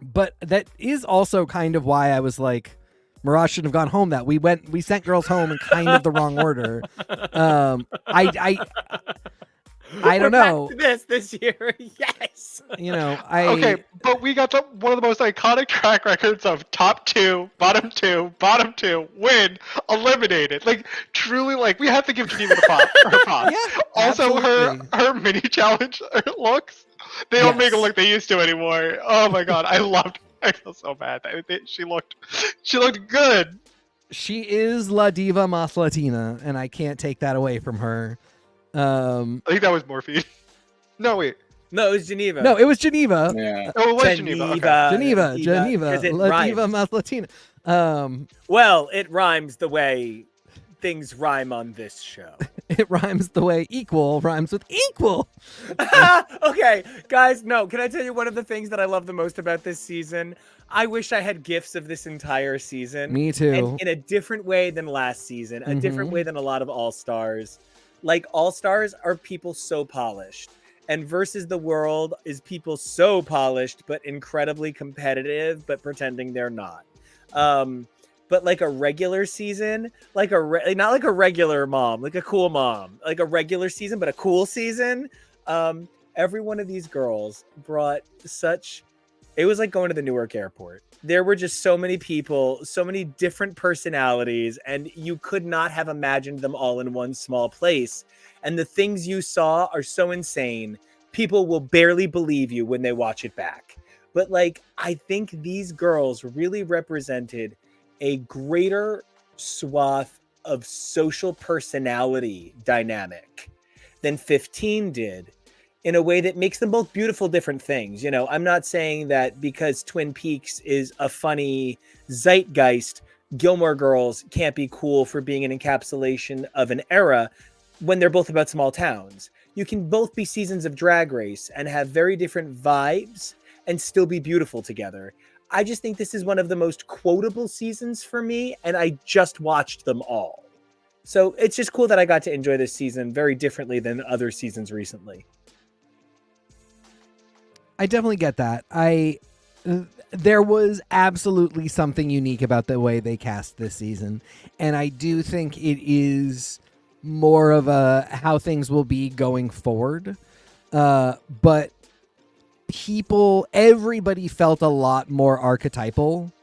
But that is also kind of why I was like, Mirage shouldn't have gone home. That we sent girls home in kind of the wrong order. I don't know. This year, yes. Okay, but we got one of the most iconic track records of top 2, bottom 2, win, eliminated. Like, truly, like, we have to give Geneva her props. Yeah, also, absolutely. her mini challenge looks. They don't make it look they used to anymore. Oh my God, I feel so bad. She looked good. She is La Diva Mas Latina, and I can't take that away from her. I think that was Morphine. No, wait. No, it was Geneva. No, it was Geneva. Yeah. Oh, it was Geneva. Okay. Geneva. La Diva Mas Latina. Well, it rhymes the way things rhyme on this show. It rhymes the way equal rhymes with equal. Okay, guys, no. Can I tell you one of the things that I love the most about this season? I wish I had GIFs of this entire season. Me too. And in a different way than last season, a different way than a lot of All-Stars. Like, All-Stars are people so polished. And Versus the World is people so polished, but incredibly competitive, but pretending they're not. But like a regular season, like not like a regular mom, like a cool mom, like a regular season, but a cool season. Every one of these girls brought it was like going to the Newark airport. There were just so many people, so many different personalities, and you could not have imagined them all in one small place. And the things you saw are so insane. People will barely believe you when they watch it back. But like, I think these girls really represented a greater swath of social personality dynamic than 15 did, in a way that makes them both beautiful different things. I'm not saying that because Twin Peaks is a funny zeitgeist, Gilmore Girls can't be cool for being an encapsulation of an era when they're both about small towns. You can both be seasons of Drag Race and have very different vibes and still be beautiful together. I just think this is one of the most quotable seasons for me, and I just watched them all. So it's just cool that I got to enjoy this season very differently than other seasons recently. I definitely get that. There was absolutely something unique about the way they cast this season, and I do think it is more of a how things will be going forward. But everybody felt a lot more archetypal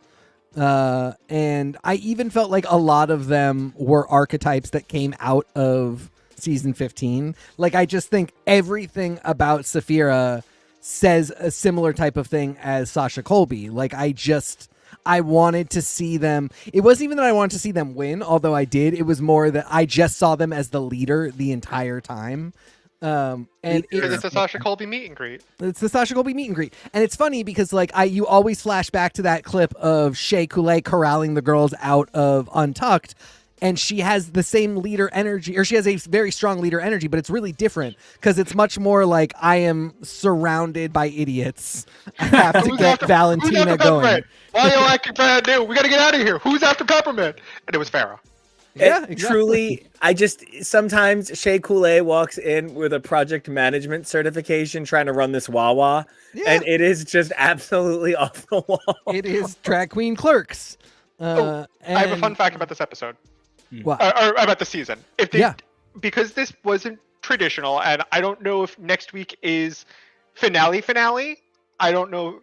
And I even felt like a lot of them were archetypes that came out of season 15. Like, I just think everything about Saphira says a similar type of thing as Sasha Colby. Like, I wanted to see them. It wasn't even that I wanted to see them win, although I did. It was more that I just saw them as the leader the entire time. And it's a Sasha Colby meet and greet. It's the Sasha Colby meet and greet. And it's funny because, like, you always flash back to that clip of Shea Coulee corralling the girls out of Untucked, and she has the same leader energy, or she has a very strong leader energy, but it's really different because it's much more like, I am surrounded by idiots. I have to get Valentina going. Why are you acting brand new? We got to get out of here. Who's after Peppermint? And it was Farrah. Yeah, exactly. Truly, I just sometimes Shea Coulee walks in with a project management certification trying to run this Wawa, and it is just absolutely off the wall. It is drag queen clerks. I have a fun fact about this episode. What? Or about the season. Because this wasn't traditional, and I don't know if next week is finale. I don't know.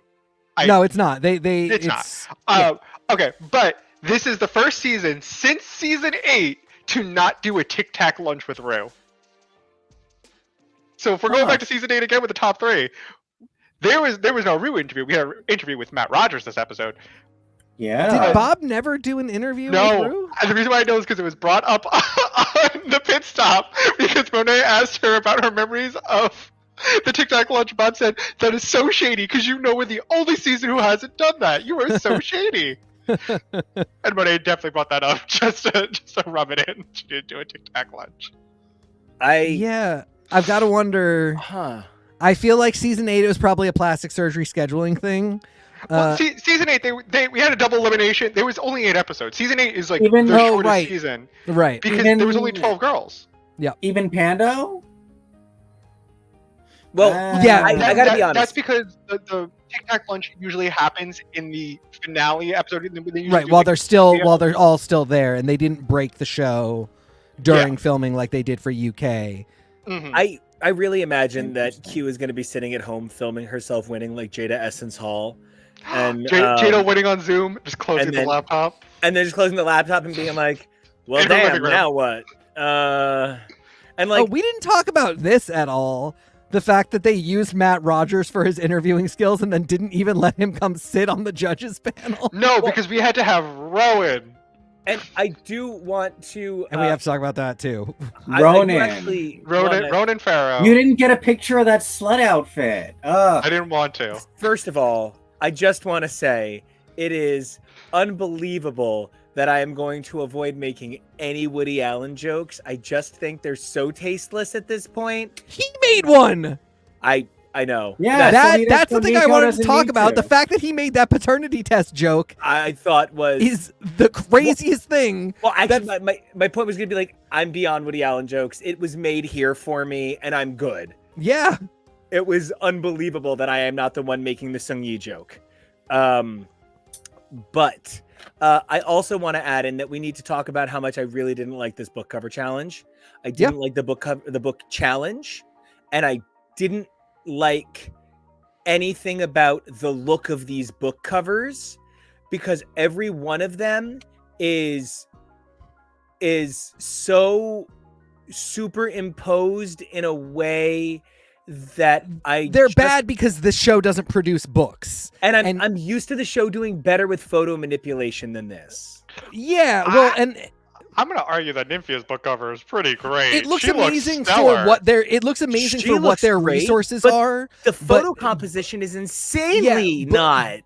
No, it's not. It's not. Okay, but this is the first season since season 8 to not do a Tic Tac lunch with Rue. So if we're going back to season 8 again with the top 3, there was no Rue interview. We had an interview with Matt Rogers this episode. Yeah. Did Bob never do an interview with Rue? And the reason why I know is because it was brought up on the pit stop because Monet asked her about her memories of the Tic Tac lunch. Bob said, "That is so shady because you know we're the only season who hasn't done that. You are so shady." And Monet definitely brought that up just to rub it in. She didn't do a Tic Tac lunch. I've got to wonder. I feel like season 8 was probably a plastic surgery scheduling thing. Well, season 8, we had a double elimination. There was only 8 episodes. Season 8 is like the shortest season, right? Because there was only 12 girls. Yeah, even Pando. Well, I gotta be honest. That's because the Tic Tac lunch usually happens in the finale episode. Right, while they're all still there, and they didn't break the show during filming like they did for UK. Mm-hmm. I really imagine that Q is going to be sitting at home filming herself winning like Jada Essence Hall. And Jada winning on Zoom, just closing the laptop. And then just closing the laptop and being like, well, damn, now what? And like, we didn't talk about this at all. The fact that they used Matt Rogers for his interviewing skills and then didn't even let him come sit on the judges panel. No, because we had to have Rowan. And I do want to... and we have to talk about that, too. Ronan Farrow. You didn't get a picture of that slut outfit. I didn't want to. First of all, I just want to say it is unbelievable that I am going to avoid making any Woody Allen jokes. I just think they're so tasteless at this point. He made one! I know. Yeah, that's the thing I wanted to talk about. The fact that he made that paternity test joke, I thought is the craziest thing. Well, actually, my point was going to be like, I'm beyond Woody Allen jokes. It was made here for me, and I'm good. Yeah. It was unbelievable that I am not the one making the Sung Yi joke. But I also want to add in that we need to talk about how much I really didn't like this book cover challenge. I didn't like the book challenge, and I didn't like anything about the look of these book covers because every one of them is so superimposed in a way that they're bad because the show doesn't produce books, and I'm used to the show doing better with photo manipulation than this. Yeah, well, and I'm going to argue that Nymphia's book cover is pretty great. It looks amazing for what their resources are. The photo composition is insanely not.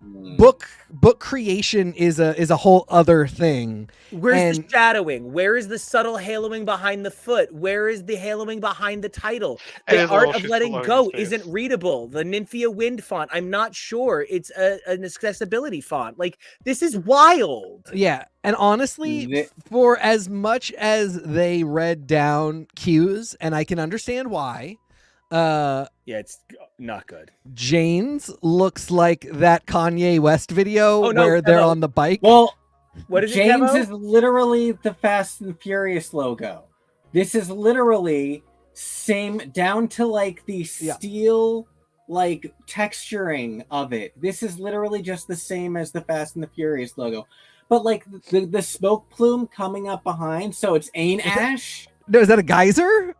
Book creation is a whole other thing. Where's the shadowing? Where is the subtle haloing behind the foot? Where is the haloing behind the title? The Art of Letting Go isn't readable. The Nymphia Wind font, I'm not sure. It's an accessibility font. Like, this is wild. Yeah. And honestly, for as much as they read down cues, and I can understand why, it's not good. Jane's looks like that Kanye West video where they're on the bike. Well, what is Jane's is literally the Fast and Furious logo. This is literally same down to like the steel like texturing of it. This is literally just the same as the Fast and the Furious logo. But like the smoke plume coming up behind, so it's Ain Ash. No, is that a geyser?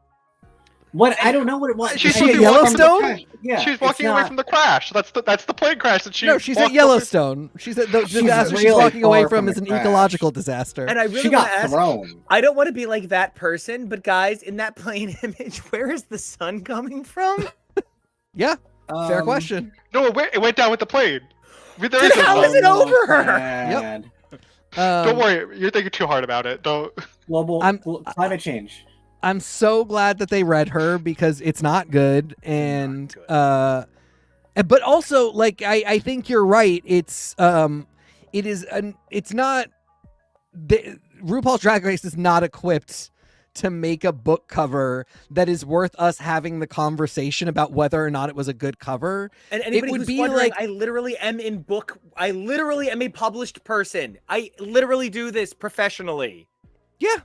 What? I don't know what it was. She's at Yellowstone? Yeah, she's walking away from the crash. That's the plane crash that she. No, she's at walked Yellowstone. She's at the disaster she's really walking away far from from is the an crash. ecological disaster. And I really She want got to ask. thrown. I don't want to be like that person, but guys, in that plane image, where is the sun coming from? Yeah, fair question. No, it went down with the plane. There Then is no how sun. is it over her? Bad. Don't worry, you're thinking too hard about it. Don't. Global climate change. I'm so glad that they read her because it's not good, and but also like I think you're right. It's it's not RuPaul's Drag Race is not equipped to make a book cover that is worth us having the conversation about whether or not it was a good cover. And anybody would who's be wondering, like- I literally am a published person. I literally do this professionally. Yeah.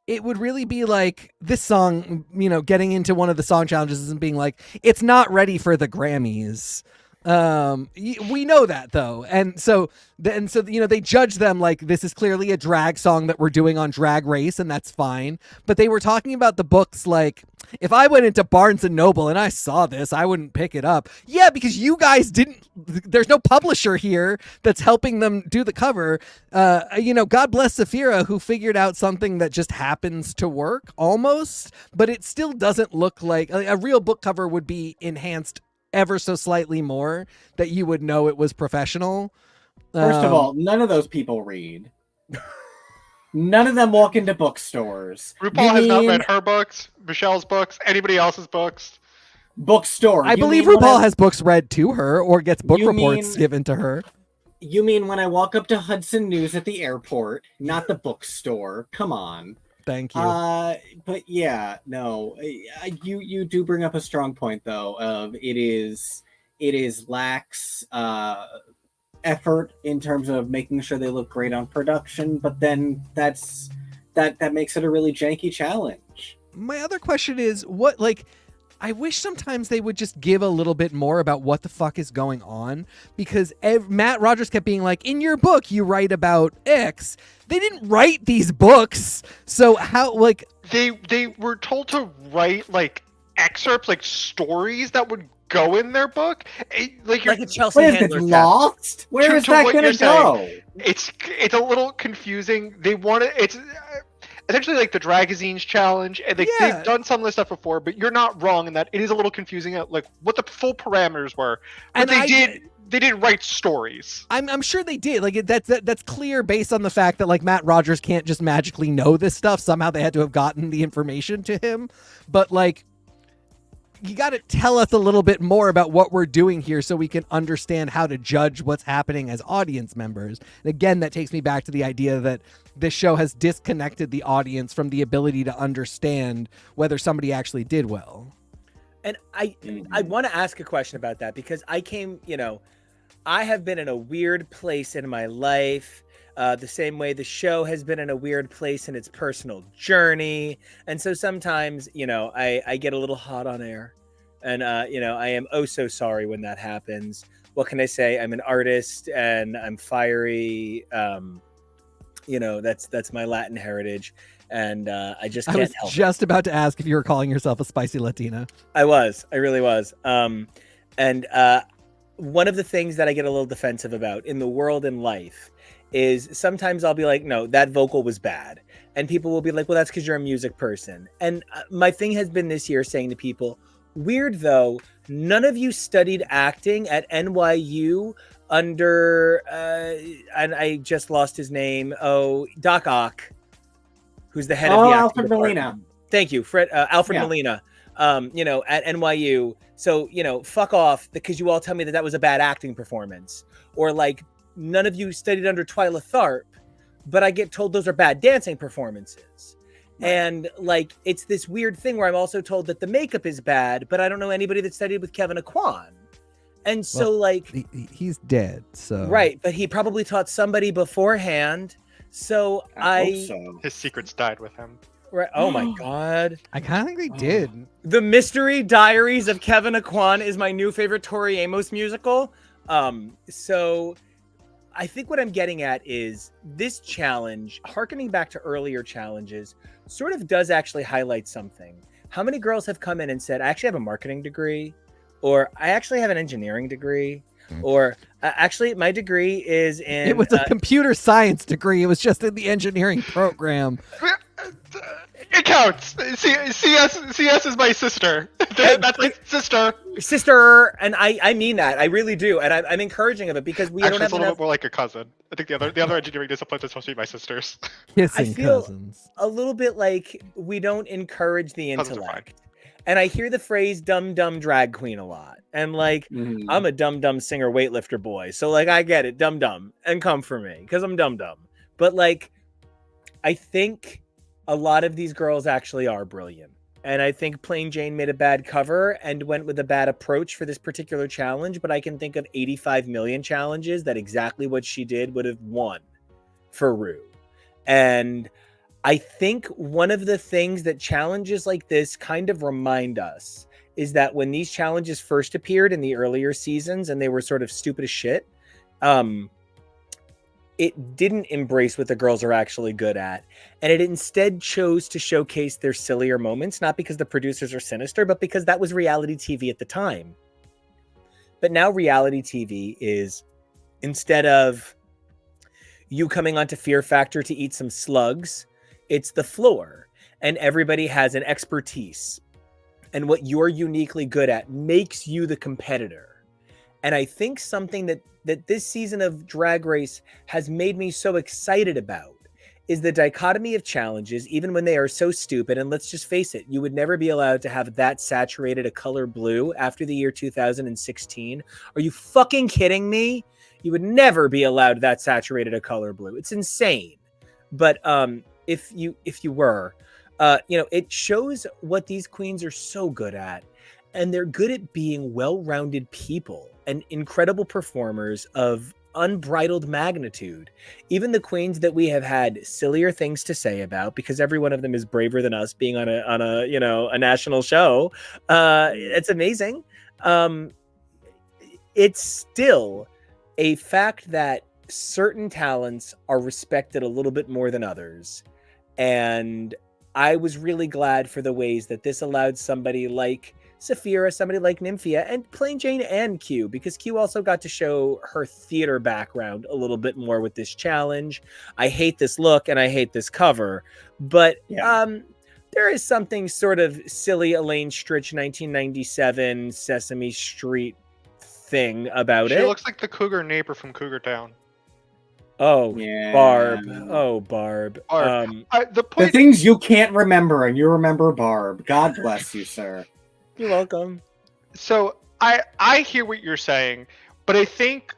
It would really be like this song, getting into one of the song challenges and being like, it's not ready for the Grammys. We know that though. And so they judge them like this is clearly a drag song that we're doing on Drag Race, and that's fine. But they were talking about the books like, if I went into Barnes and Noble and I saw this, I wouldn't pick it up. Yeah, because you guys didn't. There's no publisher here that's helping them do the cover. God bless Saphira, who figured out something that just happens to work almost, but it still doesn't look like a real book cover would be enhanced ever so slightly more that you would know it was professional. First of all, none of those people read. None of them walk into bookstores. RuPaul has not read her books, Michelle's books, anybody else's books. Bookstore. I believe RuPaul has books read to her or gets book reports given to her. You mean when I walk up to Hudson News at the airport, not the bookstore? Come on. Thank you. But yeah, no, you do bring up a strong point though. Of it is lacks effort in terms of making sure they look great on production, but then that makes it a really janky challenge. My other question is I wish sometimes they would just give a little bit more about what the fuck is going on, because Matt Rogers kept being like, in your book you write about X. They didn't write these books, so how they were told to write like excerpts, like stories that would go in their book, like a Chelsea What is Handler it, thing. Lost? Where is that going to go? It's a little confusing. They want it. It's essentially like the Dragazines challenge, and they've done some of this stuff before. But you're not wrong in that it is a little confusing, like what the full parameters were. But And they didn't write stories. I'm sure they did. Like that's clear based on the fact that like Matt Rogers can't just magically know this stuff. Somehow they had to have gotten the information to him. But like, you got to tell us a little bit more about what we're doing here so we can understand how to judge what's happening as audience members. And again, that takes me back to the idea that this show has disconnected the audience from the ability to understand whether somebody actually did well. And I want to ask a question about that, because I have been in a weird place in my life, the same way the show has been in a weird place in its personal journey. And so sometimes, I get a little hot on air, and, I am oh so sorry when that happens. What can I say? I'm an artist and I'm fiery. That's my Latin heritage. And I just can't help it. I was just about to ask if you were calling yourself a spicy Latina. I really was. And one of the things that I get a little defensive about in the world and life is sometimes I'll be like, no, that vocal was bad. And people will be like, well, that's because you're a music person. And my thing has been this year saying to people, weird though, none of you studied acting at NYU under, and I just lost his name. Oh, Doc Ock, who's the head of the acting Alfred department. Molina. Thank you, Alfred Molina. At NYU. So, fuck off, because you all tell me that was a bad acting performance. Or like, none of you studied under Twyla Tharp, but I get told those are bad dancing performances. Right. And like, it's this weird thing where I'm also told that the makeup is bad, but I don't know anybody that studied with Kevin Aquan. And so he's dead. So right. But he probably taught somebody beforehand. So I hope so. His secrets died with him. Right. Oh my god. I kind of think they did. The Mystery Diaries of Kevin Aquan is my new favorite Tori Amos musical. So I think what I'm getting at is this challenge, hearkening back to earlier challenges, sort of does actually highlight something. How many girls have come in and said, I actually have a marketing degree, or I actually have an engineering degree, or actually my degree is in... It was a computer science degree. It was just in the engineering program. It counts. CS is my sister. That's my sister, and I mean that. I really do, and I'm encouraging of it because we Actually, don't have it's a little enough... bit more like a cousin. I think the other engineering disciplines are supposed to be my sisters. Kissing I feel cousins. a little bit like we don't encourage the Cousins are intellect. And I hear the phrase dumb dumb drag queen a lot. And like I'm a dumb dumb singer weightlifter boy. So like I get it, dumb dumb, and come for me because I'm dumb dumb. But like I think a lot of these girls actually are brilliant. And I think Plain Jane made a bad cover and went with a bad approach for this particular challenge, but I can think of 85 million challenges that exactly what she did would have won for Ru. And I think one of the things that challenges like this kind of remind us is that when these challenges first appeared in the earlier seasons and they were sort of stupid as shit, it didn't embrace what the girls are actually good at. And it instead chose to showcase their sillier moments, not because the producers are sinister, but because that was reality TV at the time. But now reality TV is, instead of you coming onto Fear Factor to eat some slugs, it's the floor. And everybody has an expertise. And what you're uniquely good at makes you the competitor. And I think something that this season of Drag Race has made me so excited about is the dichotomy of challenges, even when they are so stupid. And let's just face it, you would never be allowed to have that saturated a color blue after the year 2016. Are you fucking kidding me? You would never be allowed that saturated a color blue. It's insane. But if you were, it shows what these queens are so good at. And they're good at being well-rounded people and incredible performers of unbridled magnitude. Even the queens that we have had sillier things to say about, because every one of them is braver than us being on a national show. It's amazing. It's still a fact that certain talents are respected a little bit more than others. And I was really glad for the ways that this allowed somebody like Saphira, somebody like Nymphia, and Plain Jane and Q, because Q also got to show her theater background a little bit more with this challenge. I hate this look and I hate this cover, but there is something sort of silly Elaine Stritch 1997 Sesame Street thing about it. She looks like the cougar neighbor from Cougar Town. Oh, yeah. Barb. Oh, Barb. The things you can't remember, and you remember Barb. God bless you, sir. You're welcome. So I hear what you're saying, but I think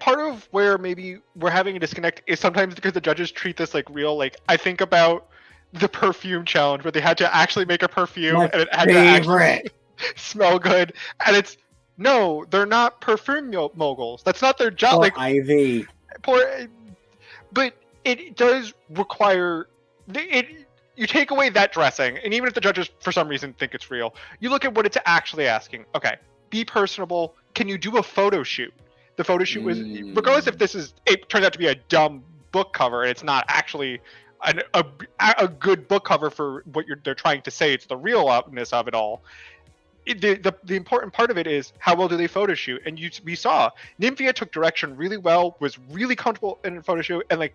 part of where maybe we're having a disconnect is sometimes because the judges treat this like real. Like I think about the perfume challenge where they had to actually make a perfume and it had to actually smell good, and it's no, they're not perfume moguls. That's not their job. Like Ivy. But it does require it. You take away that dressing, and even if the judges for some reason think it's real, you look at what it's actually asking. Okay, be personable. Can you do a photo shoot? The photo shoot was, regardless if it turns out to be a dumb book cover and it's not actually a good book cover for what they're trying to say. It's the realness of it all. The important part of it is how well do they photo shoot, and we saw Nymphia took direction really well, was really comfortable in a photo shoot, and like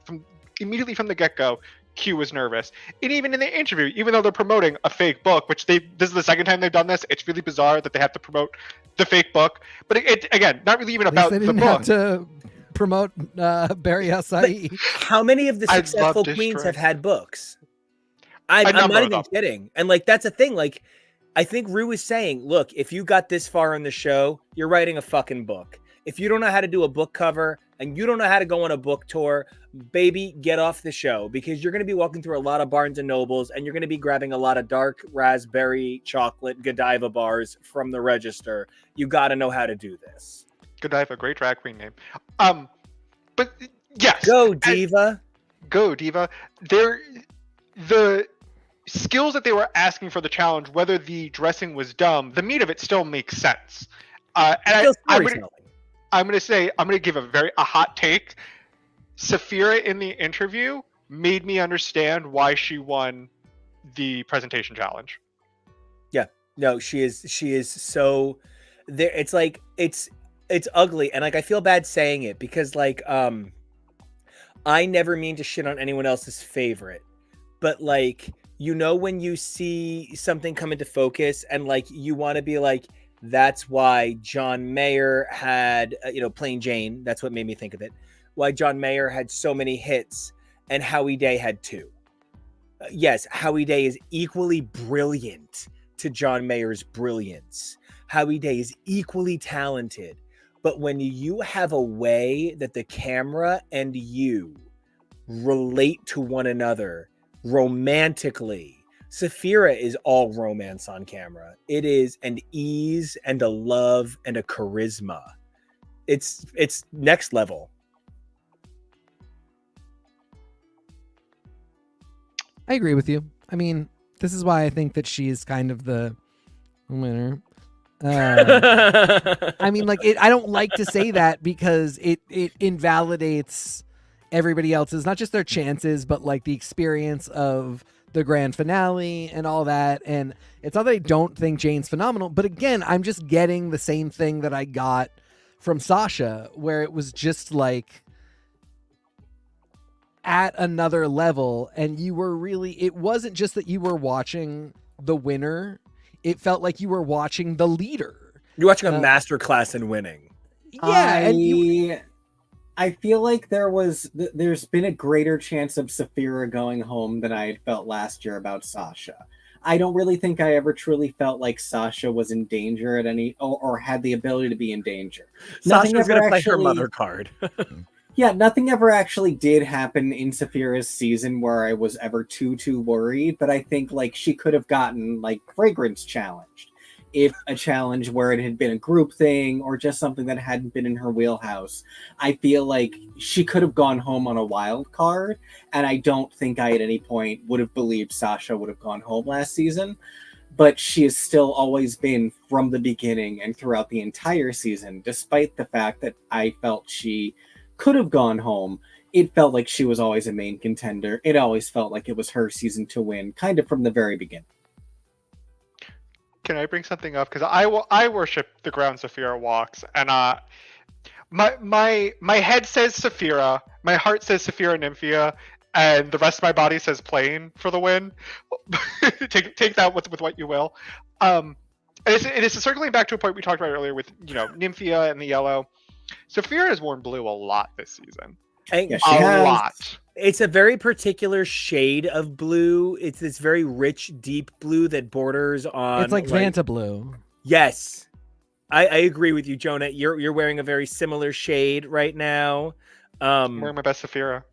immediately from the get-go, Q was nervous. And even in the interview, even though they're promoting a fake book, which this is the second time they've done this, it's really bizarre that they have to promote the fake book. But it again, not really even about the book. Have to promote Barry Acai. How many of the successful queens have had books? I'm not even kidding. And like that's a thing. Like I think Ru is saying, look, if you got this far in the show, you're writing a fucking book. If you don't know how to do a book cover and you don't know how to go on a book tour, baby, get off the show, because you're going to be walking through a lot of Barnes and Nobles and you're going to be grabbing a lot of dark raspberry chocolate Godiva bars from the register. You got to know how to do this. Godiva, great drag queen name. But yes. Go Diva. Go Diva. the skills that they were asking for the challenge, whether the dressing was dumb, the meat of it still makes sense. And I'm going to give a hot take. Saphira in the interview made me understand why she won the presentation challenge. Yeah, no, she is so there. It's like it's ugly, and like I feel bad saying it because like I never mean to shit on anyone else's favorite, but like when you see something come into focus and like you want to be like, that's why John Mayer had Plain Jane. That's what made me think of it. Why John Mayer had so many hits and Howie Day had 2. Yes, Howie Day is equally brilliant to John Mayer's brilliance. Howie Day is equally talented. But when you have a way that the camera and you relate to one another romantically, Saphira is all romance on camera. It is an ease and a love and a charisma. It's next level. I agree with you. I mean, this is why I think that she is kind of the winner. I mean, like, I don't like to say that because it invalidates everybody else's, not just their chances, but like the experience of the grand finale and all that. And it's not that I don't think Jane's phenomenal, but again, I'm just getting the same thing that I got from Sasha, where it was just like at another level. And you were really, it wasn't just that you were watching the winner. It felt like you were watching the leader. You're watching a masterclass in winning. Yeah. I feel like there's been a greater chance of Saphira going home than I had felt last year about Sasha. I don't really think I ever truly felt like Sasha was in danger at any, or had the ability to be in danger. Sasha's going to play her mother card. Yeah, nothing ever actually did happen in Saphira's season where I was ever too worried, but I think like she could have gotten like fragrance challenged. If a challenge where it had been a group thing or just something that hadn't been in her wheelhouse, I feel like she could have gone home on a wild card. And I don't think I at any point would have believed Sasha would have gone home last season. But she has still always been from the beginning and throughout the entire season, despite the fact that I felt she could have gone home. It felt like she was always a main contender. It always felt like it was her season to win, kind of from the very beginning. Can I bring something up? Because I worship the ground Saphira walks, and my head says Saphira, my heart says Saphira Nymphia, and the rest of my body says Plain for the win. take that with what you will. It is circling back to a point we talked about earlier with Nymphia and the yellow. Saphira has worn blue a lot this season. A lot. It's a very particular shade of blue. It's this very rich, deep blue that borders on. It's like Vanta blue. Yes, I agree with you, Jonah. You're wearing a very similar shade right now. I'm wearing my best Saphira.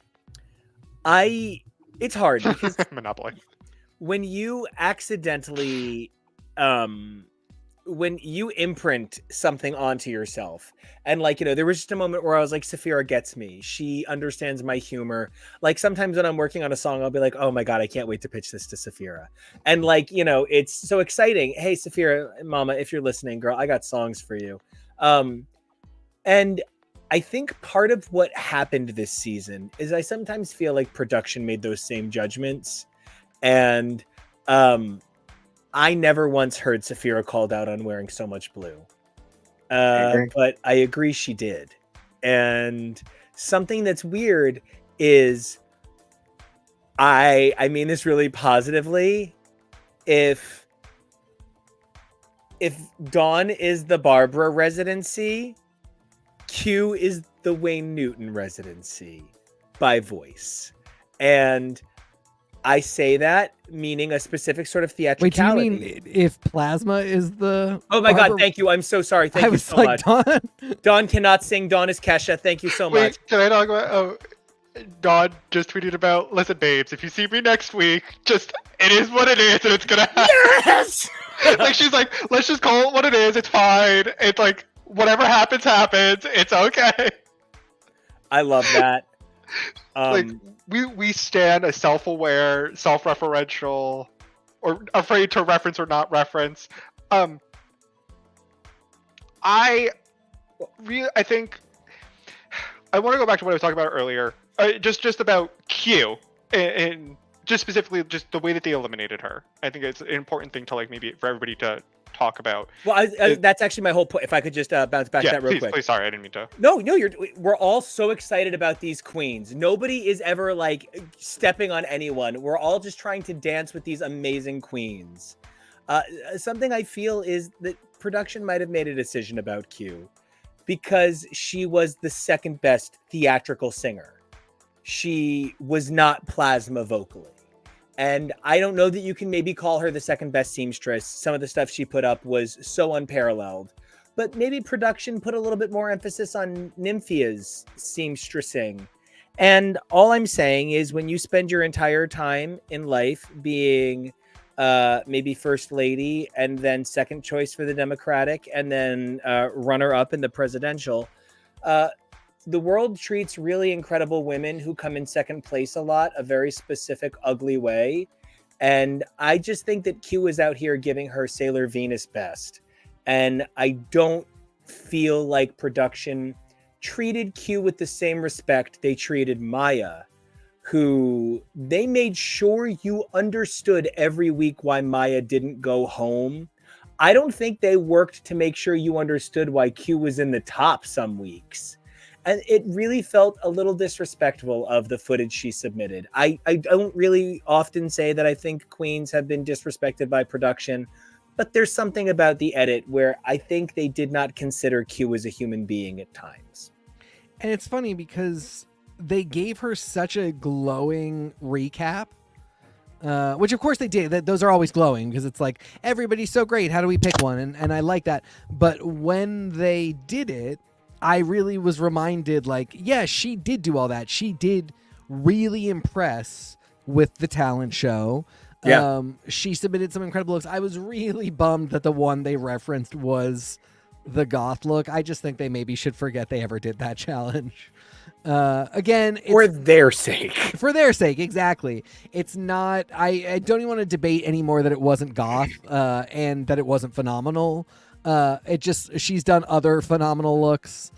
It's hard because Monopoly. When you accidentally, when you imprint something onto yourself, and there was just a moment where I was like, Saphira gets me. She understands my humor. Like sometimes when I'm working on a song, I'll be like, oh my God, I can't wait to pitch this to Saphira. And it's so exciting. Hey, Saphira, mama, if you're listening, girl, I got songs for you. And I think part of what happened this season is I sometimes feel like production made those same judgments. And, I never once heard Saphira called out on wearing so much blue. But I agree she did. And something that's weird is I mean this really positively. If Dawn is the Barbara residency, Q is the Wayne Newton residency by voice. And I say that meaning a specific sort of theatricality. Wait, do you mean if Plasma is the... Oh my God, thank you. I'm so sorry. Thank you so much. Dawn? Dawn cannot sing. Dawn is Kesha. Thank you so much. Wait, can I talk about... Dawn just tweeted about, listen, babes, if you see me next week, it is what it is, and it's gonna happen. Yes! She's like, let's just call it what it is. It's fine. It's like, whatever happens, happens. It's okay. I love that. Like we stand a self-aware, self-referential, or afraid to reference or not reference. I think I want to go back to what I was talking about earlier, just about Q, and just specifically just the way that they eliminated her. I think it's an important thing to maybe for everybody to talk about. Well, that's actually my whole point. If I could just bounce back that real quick. Please, sorry, I didn't mean to. No, we're all so excited about these queens. Nobody is ever stepping on anyone. We're all just trying to dance with these amazing queens. Something I feel is that production might have made a decision about Q because she was the second best theatrical singer. She was not plasma vocally. And I don't know that you can maybe call her the second best seamstress. Some of the stuff she put up was so unparalleled. But maybe production put a little bit more emphasis on Nymphia's seamstressing. And all I'm saying is when you spend your entire time in life being maybe first lady and then second choice for the Democratic and then runner-up in the presidential, the world treats really incredible women who come in second place a lot, a very specific, ugly way. And I just think that Q is out here giving her Sailor Venus best. And I don't feel like production treated Q with the same respect they treated Maya, who they made sure you understood every week why Maya didn't go home. I don't think they worked to make sure you understood why Q was in the top some weeks. And it really felt a little disrespectful of the footage she submitted. I don't really often say that I think queens have been disrespected by production, but there's something about the edit where I think they did not consider Q as a human being at times. And it's funny because they gave her such a glowing recap, which of course they did. Those are always glowing because it's like, everybody's so great. How do we pick one? And I like that. But when they did it, I really was reminded, yeah, she did do all that. She did really impress with the talent show. Yeah. She submitted some incredible looks. I was really bummed that the one they referenced was the goth look. I just think they maybe should forget they ever did that challenge. Again, for their sake. For their sake, exactly. It's not. I don't even want to debate anymore that it wasn't goth and that it wasn't phenomenal. She's done other phenomenal looks,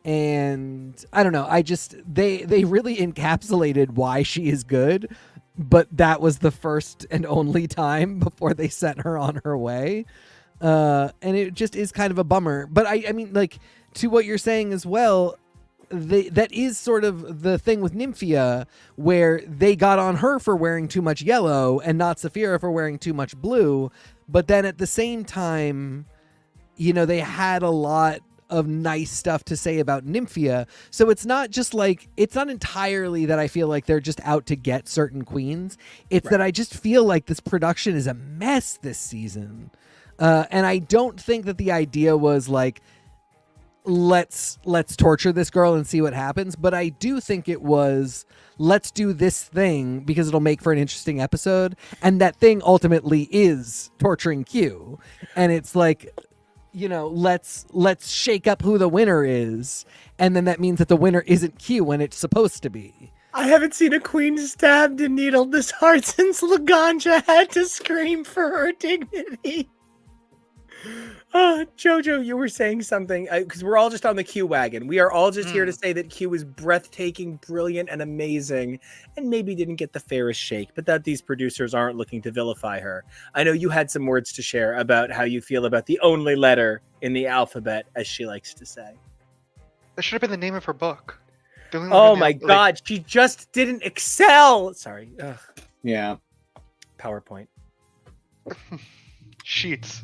and I don't know. They really encapsulated why she is good, but that was the first and only time before they sent her on her way. And it just is kind of a bummer. But I mean, to what you're saying as well, that is sort of the thing with Nymphia, where they got on her for wearing too much yellow and not Saphira for wearing too much blue. But then at the same time, they had a lot of nice stuff to say about Nymphia. So it's not just it's not entirely that I feel like they're just out to get certain queens. It's that I just feel like this production is a mess this season. And I don't think that the idea was let's torture this girl and see what happens. But I do think it was, let's do this thing because it'll make for an interesting episode. And that thing ultimately is torturing Q. And it's let's shake up who the winner is. And then that means that the winner isn't Q when it's supposed to be. I haven't seen a queen stabbed and needled this hard since Laganja had to scream for her dignity. Jojo, you were saying something, because we're all just on the Q wagon. We are all just here to say that Q is breathtaking, brilliant, and amazing, and maybe didn't get the fairest shake, but that these producers aren't looking to vilify her. I know you had some words to share about how you feel about the only letter in the alphabet, as she likes to say. That should have been the name of her book. Oh my God, she just didn't excel! Sorry. Ugh. Yeah. PowerPoint. Sheets.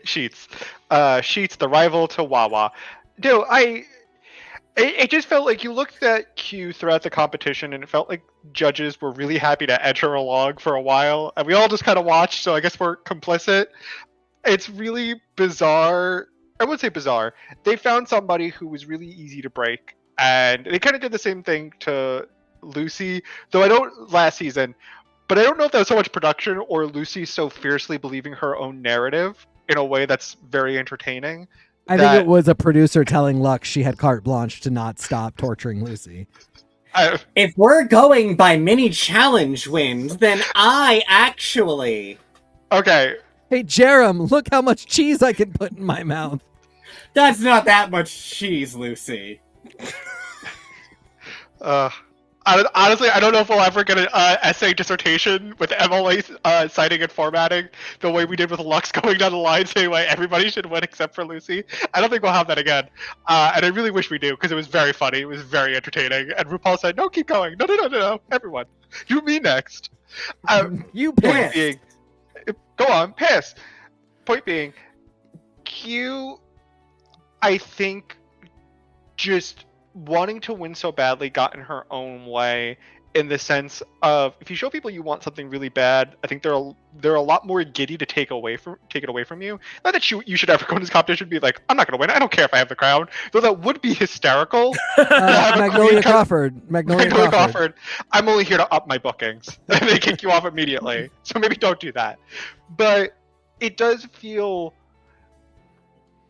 Sheets. Sheets, the rival to Wawa. No, it just felt like you looked at Q throughout the competition and it felt like judges were really happy to edge her along for a while, and we all just kind of watched, so I guess we're complicit. It's really bizarre. I wouldn't say bizarre. They found somebody who was really easy to break, and they kind of did the same thing to Lucy, though last season, but I don't know if that was so much production or Lucy so fiercely believing her own narrative in a way that's very entertaining. I think it was a producer telling Lux she had carte blanche to not stop torturing Lucy. If we're going by mini challenge wins, then I actually... Okay. Hey, Jerem, look how much cheese I can put in my mouth. That's not that much cheese, Lucy. Honestly, I don't know if we'll ever get an essay dissertation with Emily citing and formatting the way we did with Lux going down the line saying why everybody should win except for Lucy. I don't think we'll have that again. And I really wish we do because it was very funny. It was very entertaining. And RuPaul said, no, keep going. No. Everyone. You me next. You point being, go on, piss. Point being, Q, I think, just wanting to win so badly got in her own way in the sense of if you show people you want something really bad, I think they're a lot more giddy to take it away from you. Not that you should ever go in this competition and be like, I'm not going to win. I don't care if I have the crown. Though that would be hysterical. Magnolia Crawford. I'm only here to up my bookings. And they kick you off immediately. So maybe don't do that. But it does feel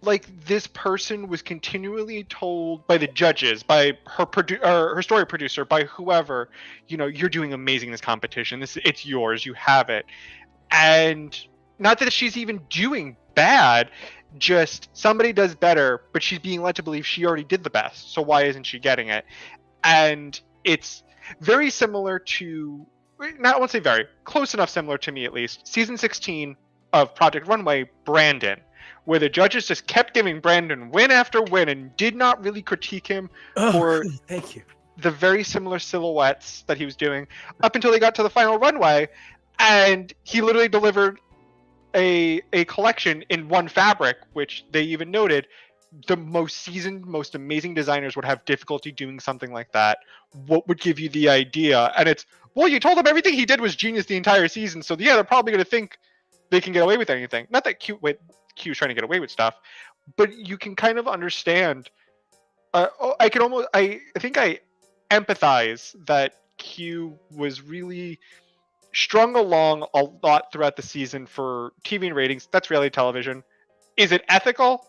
like this person was continually told by the judges, by her story producer, by whoever, you're doing amazing in this competition. It's yours. You have it. And not that she's even doing bad, just somebody does better, but she's being led to believe she already did the best. So why isn't she getting it? And it's very similar to, I won't say very, close enough similar to me at least, season 16 of Project Runway, Brandon, where the judges just kept giving Brandon win after win and did not really critique him for thank you. The very similar silhouettes that he was doing up until they got to the final runway, and he literally delivered a collection in one fabric, which they even noted the most seasoned, most amazing designers would have difficulty doing something like that. What would give you the idea? And it's, well, you told them everything he did was genius the entire season, so yeah, they're probably going to think they can get away with anything. Not that Q's trying to get away with stuff, but you can kind of understand. I think I empathize that Q was really strung along a lot throughout the season for TV and ratings. That's reality television. Is it ethical?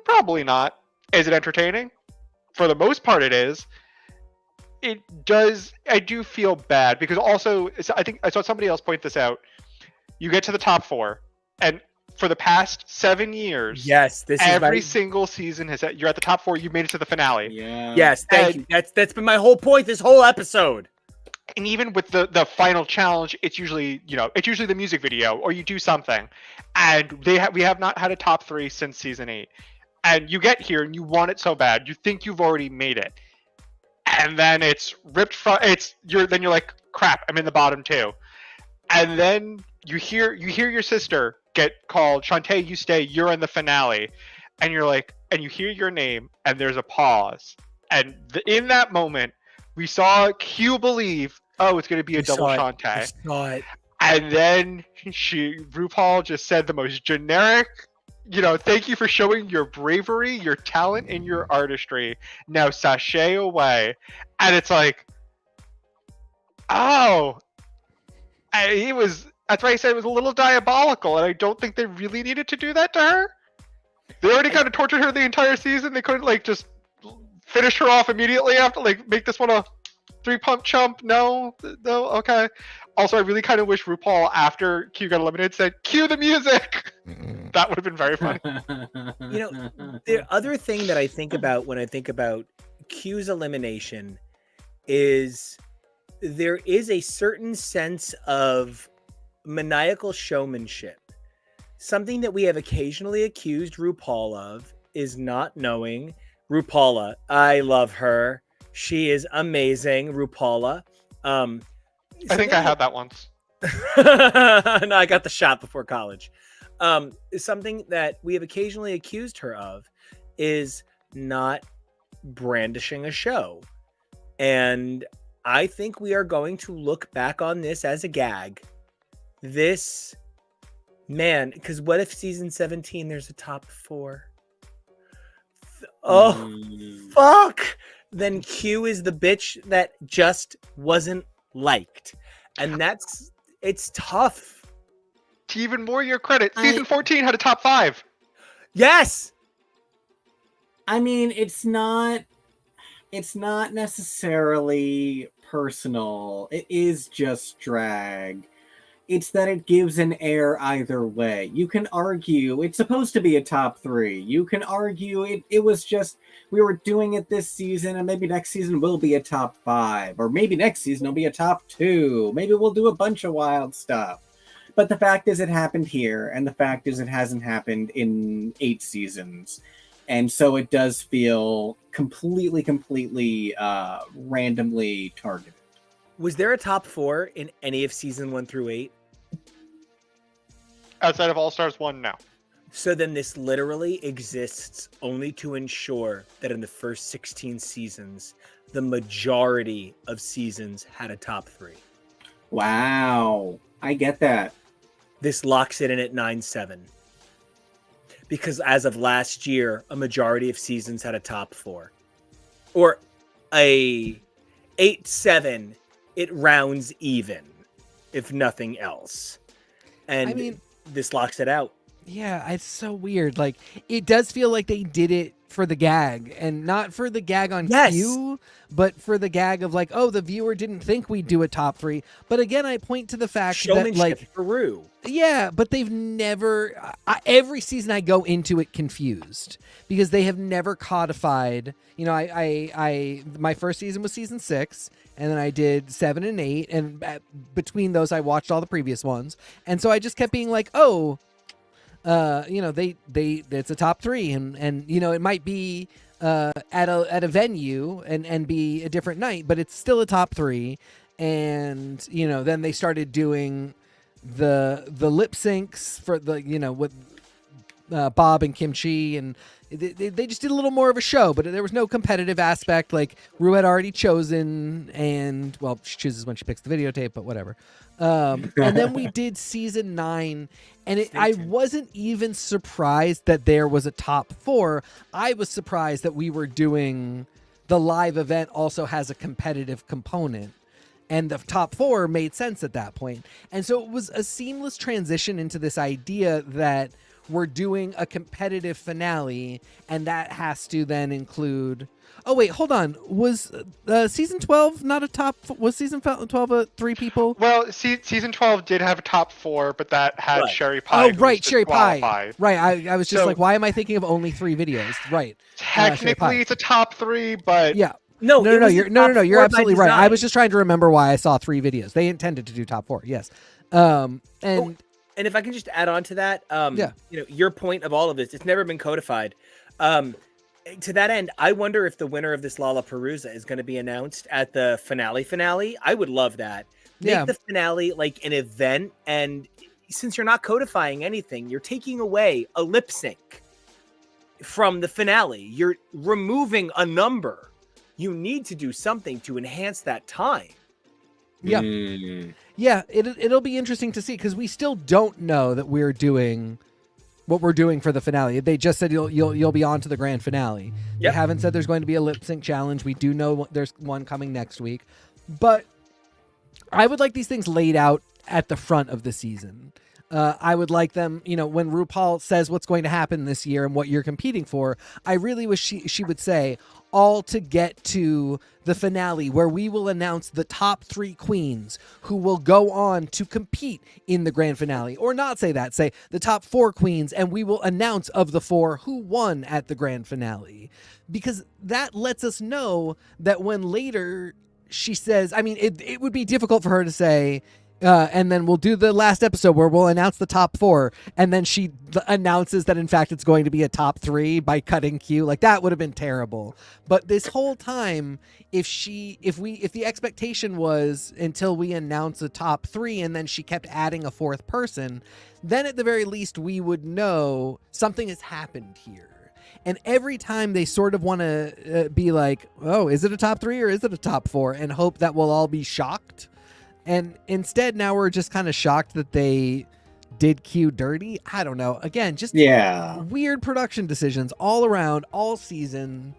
Probably not. Is it entertaining? For the most part, it is. It does. I do feel bad because also, I think I saw somebody else point this out. You get to the top 4, and for the past 7 years, yes, every single season you're at the top 4. You made it to the finale. Yeah. Yes, thank you. That's been my whole point this whole episode. And even with the final challenge, it's usually the music video or you do something, and we have not had a top 3 since season 8. And you get here and you want it so bad, you think you've already made it, and then it's ripped from you're like, crap, I'm in the bottom 2, and then you hear your sister get called, Shantae, you stay, you're in the finale, and you're like, and you hear your name, and there's a pause, and in that moment, we saw Q believe, oh, it's going to be a double Shantae, and then RuPaul just said the most generic, thank you for showing your bravery, your talent, and your artistry. Now sashay away, and it's like, oh, that's why I said it was a little diabolical, and I don't think they really needed to do that to her. They already kind of tortured her the entire season. They couldn't just finish her off immediately after, make this one a 3-pump chump. No, okay. Also, I really kind of wish RuPaul, after Q got eliminated, said, cue the music! That would have been very funny. The other thing that I think about when I think about Q's elimination is there is a certain sense of maniacal showmanship. Something that we have occasionally accused RuPaul of is not knowing RuPaula. I love her. She is amazing, RuPaula. I think I had that once. No, I got the shot before college. Something that we have occasionally accused her of is not brandishing a show. And I think we are going to look back on this as a gag. This, man, because what if season 17 there's a top 4? Fuck! Then Q is the bitch that just wasn't liked. And it's tough. To even more your credit, season 14 had a top 5. Yes. I mean, it's not necessarily personal. It is just drag. It's that it gives an air either way. You can argue it's supposed to be a top 3. You can argue it was just we were doing it this season, and maybe next season will be a top 5, or maybe next season will be a top 2. Maybe we'll do a bunch of wild stuff. But the fact is, it happened here, and the fact is, it hasn't happened in 8 seasons. And so it does feel completely randomly targeted. Was there a top 4 in any of season 1 through 8? Outside of All Stars 1 now. So then this literally exists only to ensure that in the first 16 seasons, the majority of seasons had a top 3. Wow. I get that. This locks it in at 9-7. Because as of last year, a majority of seasons had a top 4. Or a 8-7, it rounds even, if nothing else. And I mean, this locks it out. Yeah, it's so weird. Like, it does feel like they did it for the gag, and not for the gag on cue, but for the gag of like, oh, the viewer didn't think we'd do a top 3. But again, I point to the fact that like, for Ru. Yeah, but they've never. Every season I go into it confused because they have never codified. You know, I my first season was season 6, and then I did 7 and 8, and between those I watched all the previous ones, and so I just kept being like, oh. You know, it's a top 3, and you know, it might be at a venue and be a different night, but it's still a top 3. And you know, then they started doing the lip syncs for the, you know, with Bob and Kimchi, and they just did a little more of a show, but there was no competitive aspect. Like Ru had already chosen, and well, she chooses when she picks the videotape, but whatever. And then we did season 9, and I wasn't even surprised that there was a top 4. I was surprised that we were doing the live event also has a competitive component, and the top 4 made sense at that point. And so it was a seamless transition into this idea that we're doing a competitive finale, and that has to then include... Oh, wait, hold on. Was season 12 not a top... Was season 12 3 people? Well, season 12 did have a top 4, but that had Sherry Pie. Oh, right, Sherry Pie. Right, I was just like, why am I thinking of only 3 videos? Right. Technically, it's a top 3, but... Yeah. No, you're absolutely right. I was just trying to remember why I saw 3 videos. They intended to do top 4, yes. And if I can just add on to that, you know, your point of all of this, it's never been codified. To that end, I wonder if the winner of this LaLaPaRuza is going to be announced at the finale. I would love that. Make the finale like an event, and since you're not codifying anything, you're taking away a lip sync from the finale. You're removing a number. You need to do something to enhance that time. Yeah. Yeah, it'll be interesting to see, because we still don't know that we're doing what we're doing for the finale. They just said you'll be on to the grand finale. They haven't said there's going to be a lip sync challenge. We do know there's one coming next week, but I would like these things laid out at the front of the season. I would like them, you know, when RuPaul says what's going to happen this year and what you're competing for, I really wish she would say, all to get to the finale where we will announce the top 3 queens who will go on to compete in the grand finale. Or not say that, say the top 4 queens, and we will announce of the 4 who won at the grand finale. Because that lets us know that when later she says, I mean, it would be difficult for her to say, and then we'll do the last episode where we'll announce the top 4, and then she announces that in fact it's going to be a top 3 by cutting Q. Like, that would have been terrible. But this whole time, if the expectation was until we announce a top 3 and then she kept adding a 4th person, then at the very least we would know something has happened here. And every time they sort of want to be like, oh, is it a top 3 or is it a top 4? And hope that we'll all be shocked. And instead, now we're just kind of shocked that they did Q dirty. I don't know. Again, just weird production decisions all around, all season.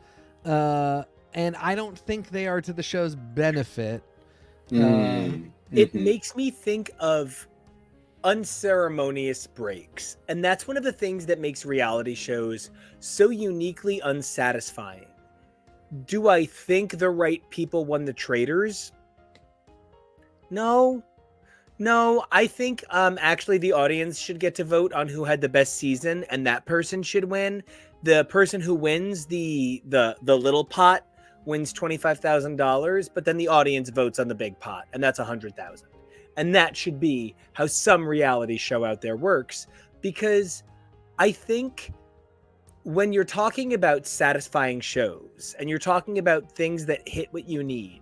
And I don't think they are to the show's benefit. It makes me think of unceremonious breaks. And that's one of the things that makes reality shows so uniquely unsatisfying. Do I think the right people won the Traitors? No. I think actually the audience should get to vote on who had the best season, and that person should win. The person who wins the little pot wins $25,000, but then the audience votes on the big pot, and that's $100,000. And that should be how some reality show out there works, because I think when you're talking about satisfying shows and you're talking about things that hit what you need,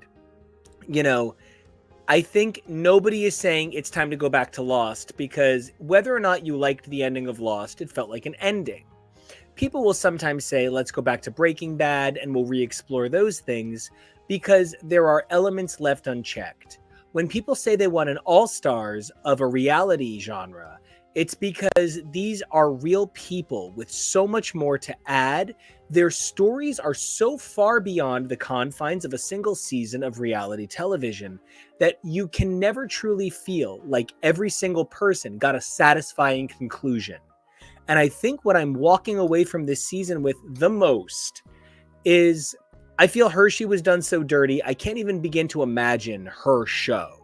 I think nobody is saying it's time to go back to Lost, because whether or not you liked the ending of Lost, it felt like an ending. People will sometimes say, let's go back to Breaking Bad and we'll re-explore those things, because there are elements left unchecked. When people say they want an all-stars of a reality genre, it's because these are real people with so much more to add. Their stories are so far beyond the confines of a single season of reality television that you can never truly feel like every single person got a satisfying conclusion. And I think what I'm walking away from this season with the most is I feel Hershey was done so dirty, I can't even begin to imagine her show.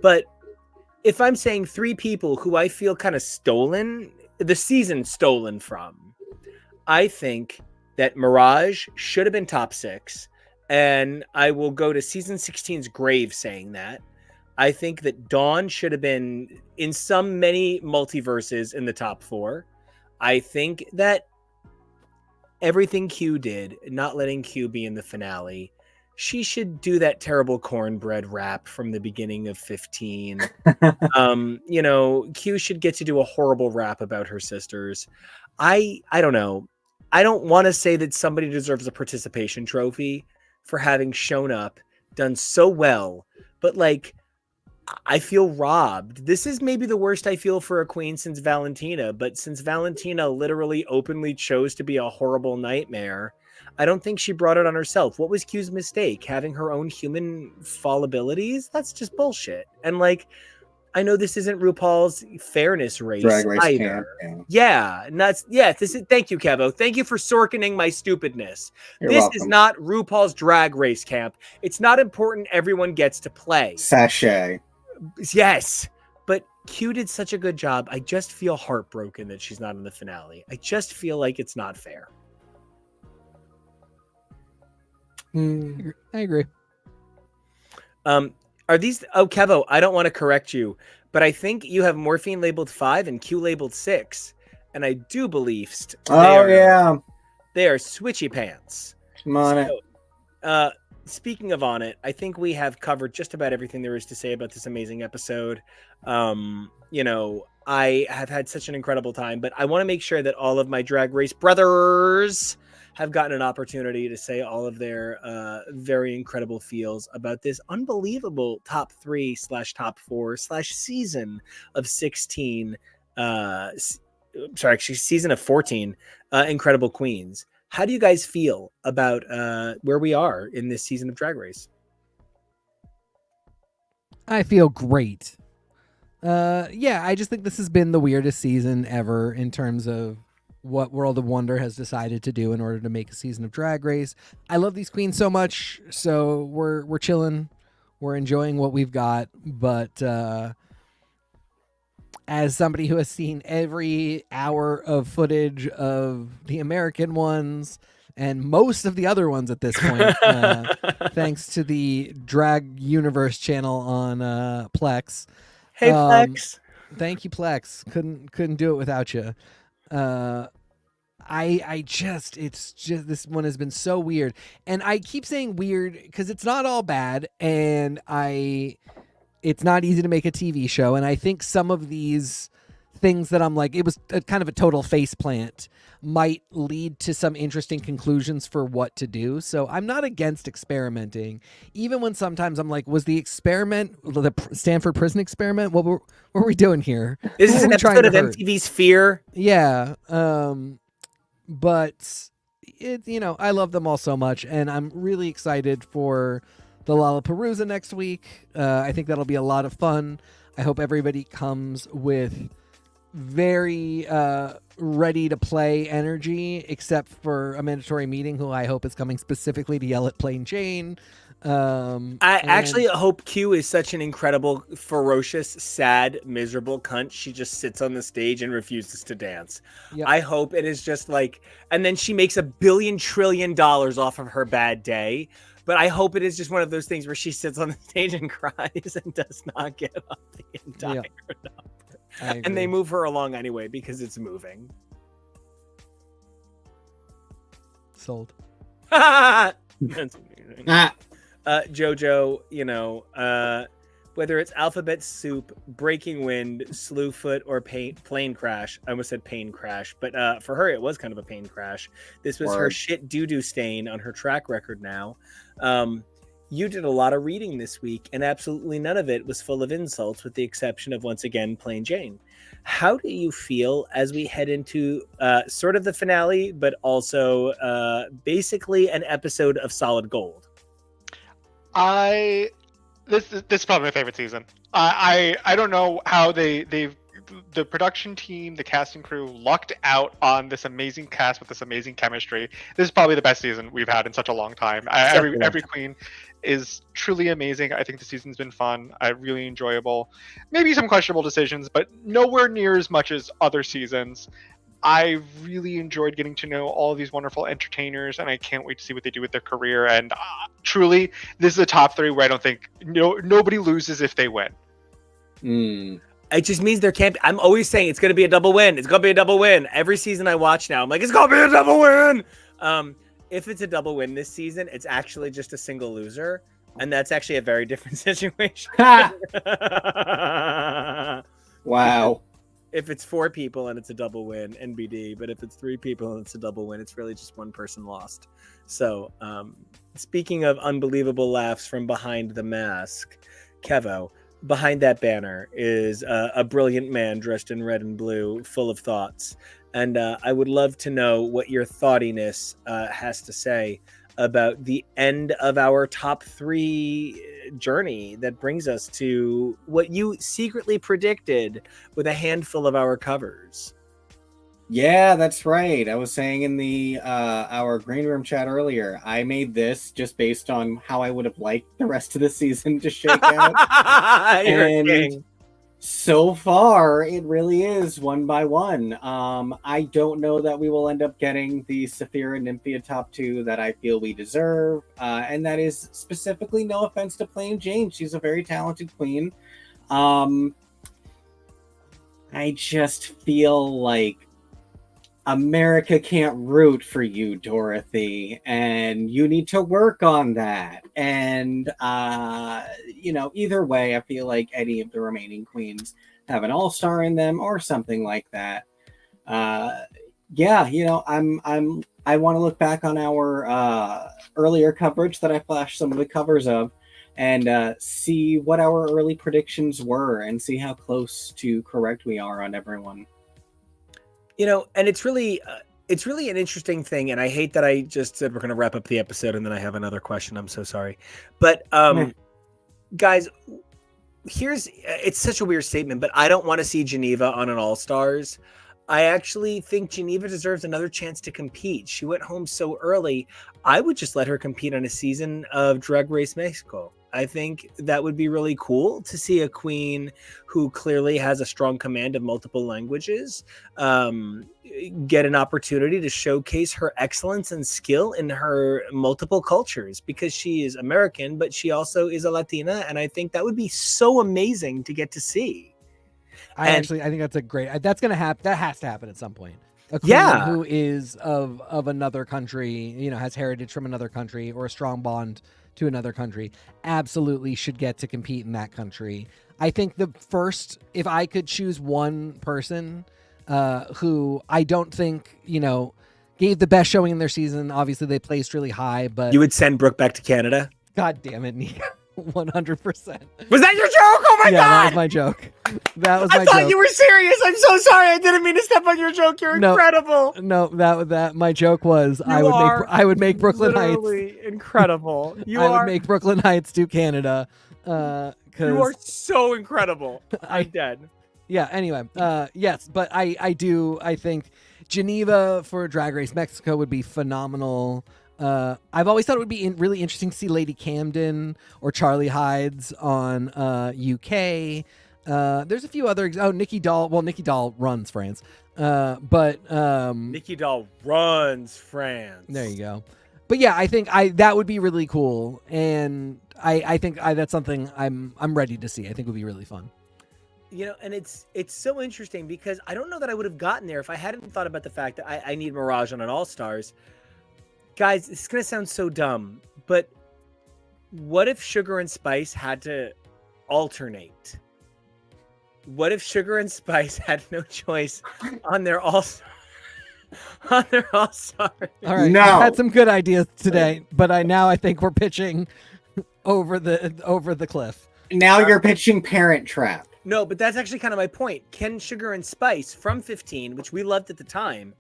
But if I'm saying three people who I feel kind of stolen, the season stolen from, I think that Mirage should have been top 6. And I will go to season 16's grave saying that. I think that Dawn should have been in many multiverses in the top 4. I think that everything Q did, not letting Q be in the finale, she should do that terrible cornbread rap from the beginning of 15. Q should get to do a horrible rap about her sisters. I don't know. I don't want to say that somebody deserves a participation trophy for having shown up, done so well, but I feel robbed. This is maybe the worst I feel for a queen since Valentina, but since Valentina literally openly chose to be a horrible nightmare, I don't think she brought it on herself. What was Q's mistake? Having her own human fallibilities? That's just bullshit. And I know this isn't RuPaul's fairness race Drag race either. camp, Thank you, Kevo. Thank you for sorkening my stupidness. You're this welcome. is not RuPaul's drag race camp. It's not important everyone gets to play. Sachet. Yes, but Q did such a good job. I just feel heartbroken that she's not in the finale. I just feel like it's not fair. I agree. Are these... Oh, Kevo, I don't want to correct you, but I think you have Morphine labeled 5 and Q labeled 6. And I do believe... yeah. They are switchy pants. I'm on it. Speaking of on it, I think we have covered just about everything there is to say about this amazing episode. I have had such an incredible time, but I want to make sure that all of my Drag Race brothers have gotten an opportunity to say all of their very incredible feels about this unbelievable top 3/top 4/season of 16. Season of 14. Incredible Queens. How do you guys feel about where we are in this season of Drag Race? I feel great. I just think this has been the weirdest season ever in terms of what World of Wonder has decided to do in order to make a season of Drag Race. I love these queens so much, so we're chilling. We're enjoying what we've got, but as somebody who has seen every hour of footage of the American ones and most of the other ones at this point, thanks to the Drag Universe channel on Plex. Hey, Plex. Thank you, Plex. Couldn't do it without you. It's just this one has been so weird, and I keep saying weird because it's not all bad, and it's not easy to make a TV show, and I think some of these things that I'm like, it was kind of a total faceplant, might lead to some interesting conclusions for what to do. So I'm not against experimenting, even when sometimes I'm like, was the experiment the Stanford prison experiment? What were we doing here? This is an episode of MTV's Fear. Yeah. But I love them all so much, and I'm really excited for the LaLaPaRuza next week. I think that'll be a lot of fun. I hope everybody comes with very ready to play energy, except for a mandatory meeting, who I hope is coming specifically to yell at Plain Jane. I actually hope Q is such an incredible, ferocious, sad, miserable cunt. She just sits on the stage and refuses to dance. Yep. I hope it is just like, and then she makes $1 billion trillion off of her bad day. But I hope it is just one of those things where she sits on the stage and cries and does not get up the entire number. And they move her along anyway because it's moving. Sold. That's amazing. JoJo, you know, whether it's Alphabet Soup, Breaking Wind, Slewfoot, or Plane Crash. I almost said Pain Crash, but for her, it was kind of a plane crash. This was her shit doo-doo stain on her track record now. You did a lot of reading this week, and absolutely none of it was full of insults, with the exception of, once again, Plain Jane. How do you feel as we head into sort of the finale, but also basically an episode of Solid Gold? This is probably my favorite season. I don't know how the production team, the casting crew lucked out on this amazing cast with this amazing chemistry. This is probably the best season we've had in such a long time. Every queen is truly amazing. I think the season's been fun. Really enjoyable. Maybe some questionable decisions, but nowhere near as much as other seasons. I really enjoyed getting to know all of these wonderful entertainers, and I can't wait to see what they do with their career. And truly, this is a top 3 where I don't think nobody loses if they win. It just means there can't be, I'm always saying it's going to be a double win. It's going to be a double win. Every season I watch now, I'm like, it's going to be a double win. If it's a double win this season, it's actually just a single loser. And that's actually a very different situation. Wow. If it's 4 people and it's a double win, NBD. But if it's 3 people and it's a double win, it's really just one person lost. So speaking of unbelievable laughs from behind the mask, Kevo, behind that banner is a brilliant man dressed in red and blue, full of thoughts. And I would love to know what your thoughtiness has to say about the end of our top 3 journey that brings us to what you secretly predicted with a handful of our covers. Yeah, that's right. I was saying in the our green room chat earlier, I made this just based on how I would have liked the rest of the season to shake out. And so far, it really is one by one. I don't know that we will end up getting the Saphira Nymphia top 2 that I feel we deserve. And that is specifically no offense to Plain Jane. She's a very talented queen. I just feel like America can't root for you, Dorothy, and you need to work on that. And, either way, I feel like any of the remaining queens have an all-star in them or something like that. I want to look back on our earlier coverage that I flashed some of the covers of and see what our early predictions were and see how close to correct we are on everyone. And it's really an interesting thing. And I hate that I just said we're going to wrap up the episode and then I have another question. I'm so sorry. But guys, it's such a weird statement, but I don't want to see Geneva on an All-Stars. I actually think Geneva deserves another chance to compete. She went home so early. I would just let her compete on a season of Drag Race Mexico. I think that would be really cool to see a queen who clearly has a strong command of multiple languages get an opportunity to showcase her excellence and skill in her multiple cultures, because she is American, but she also is a Latina. And I think that would be so amazing to get to see. I think that's a great, that's going to happen. That has to happen at some point. A queen who is of another country, has heritage from another country or a strong bond to another country, absolutely should get to compete in that country. I think if I could choose one person who I don't think, gave the best showing in their season, obviously they placed really high, but... You would send Brooke back to Canada? God damn it, Nika. 100%. Was that your joke? Oh my God! Yeah, that was my joke. That was I my thought joke. you were serious. I'm so sorry. I didn't mean to step on your joke. You're No. incredible. No, that my joke was I are would make Brooklyn Heights. Literally incredible. I would make Brooklyn Heights do Canada. You are Because so incredible. I'm dead. yeah. Anyway, yes, but I think Geneva for Drag Race Mexico would be phenomenal. I've always thought it would be really interesting to see Lady Camden or Charlie Hides on UK. There's a few other. Nikki Doll. Well, Nikki Doll runs France. But Nikki Doll runs France. there you go. But yeah, I think that would be really cool, and I think that's something I'm ready to see. I think would be really fun. You know, and it's so interesting because I don't know that I would have gotten there if I hadn't thought about the fact that I need Mirage on an All Stars. Guys, it's gonna sound so dumb, but what if Sugar and Spice had to alternate? What if Sugar and Spice had no choice on their All Stars? On their All Stars. All right, No. we've had some good ideas today, but I think we're pitching over the cliff. Now you're pitching Parent Trap. No, but that's actually kind of my point. Can Sugar and Spice from 15, which we loved at the time,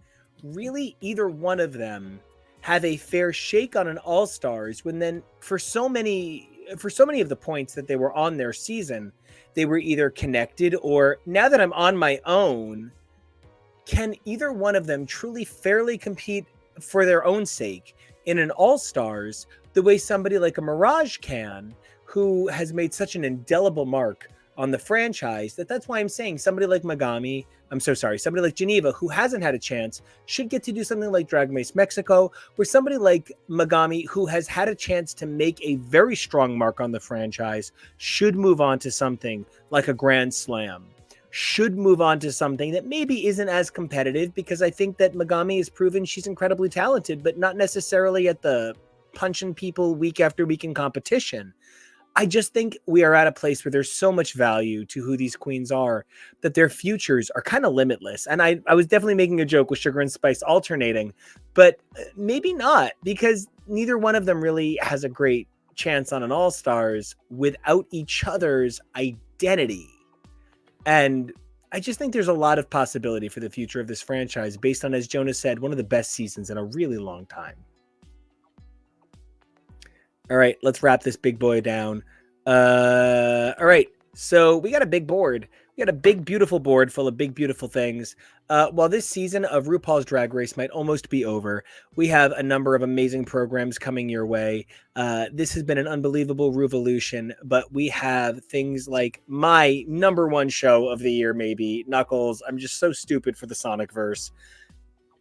really either one of them have a fair shake on an All Stars when then for so many of the points that they were on their season, they were either connected or now that I'm on my own, can either one of them truly fairly compete for their own sake in an All Stars the way somebody like a Mirage can, who has made such an indelible mark on the franchise that's why I'm saying somebody like somebody like Geneva, who hasn't had a chance, should get to do something like Drag Race Mexico, where somebody like Megami, who has had a chance to make a very strong mark on the franchise, should move on to something like a Grand Slam, should move on to something that maybe isn't as competitive, because I think that Megami has proven she's incredibly talented, but not necessarily at the punching people week after week in competition. I just think we are at a place where there's so much value to who these queens are that their futures are kind of limitless. And I was definitely making a joke with Sugar and Spice alternating, but maybe not, because neither one of them really has a great chance on an All Stars without each other's identity. And I just think there's a lot of possibility for the future of this franchise based on, as Jonah said, one of the best seasons in a really long time. All right, let's wrap this big boy down. All right, so we got a big board. We got a big, beautiful board full of big, beautiful things. While this season of RuPaul's Drag Race might almost be over, we have a number of amazing programs coming your way. This has been an unbelievable revolution, but we have things like my number one show of the year, maybe, Knuckles. I'm just so stupid for the Sonicverse.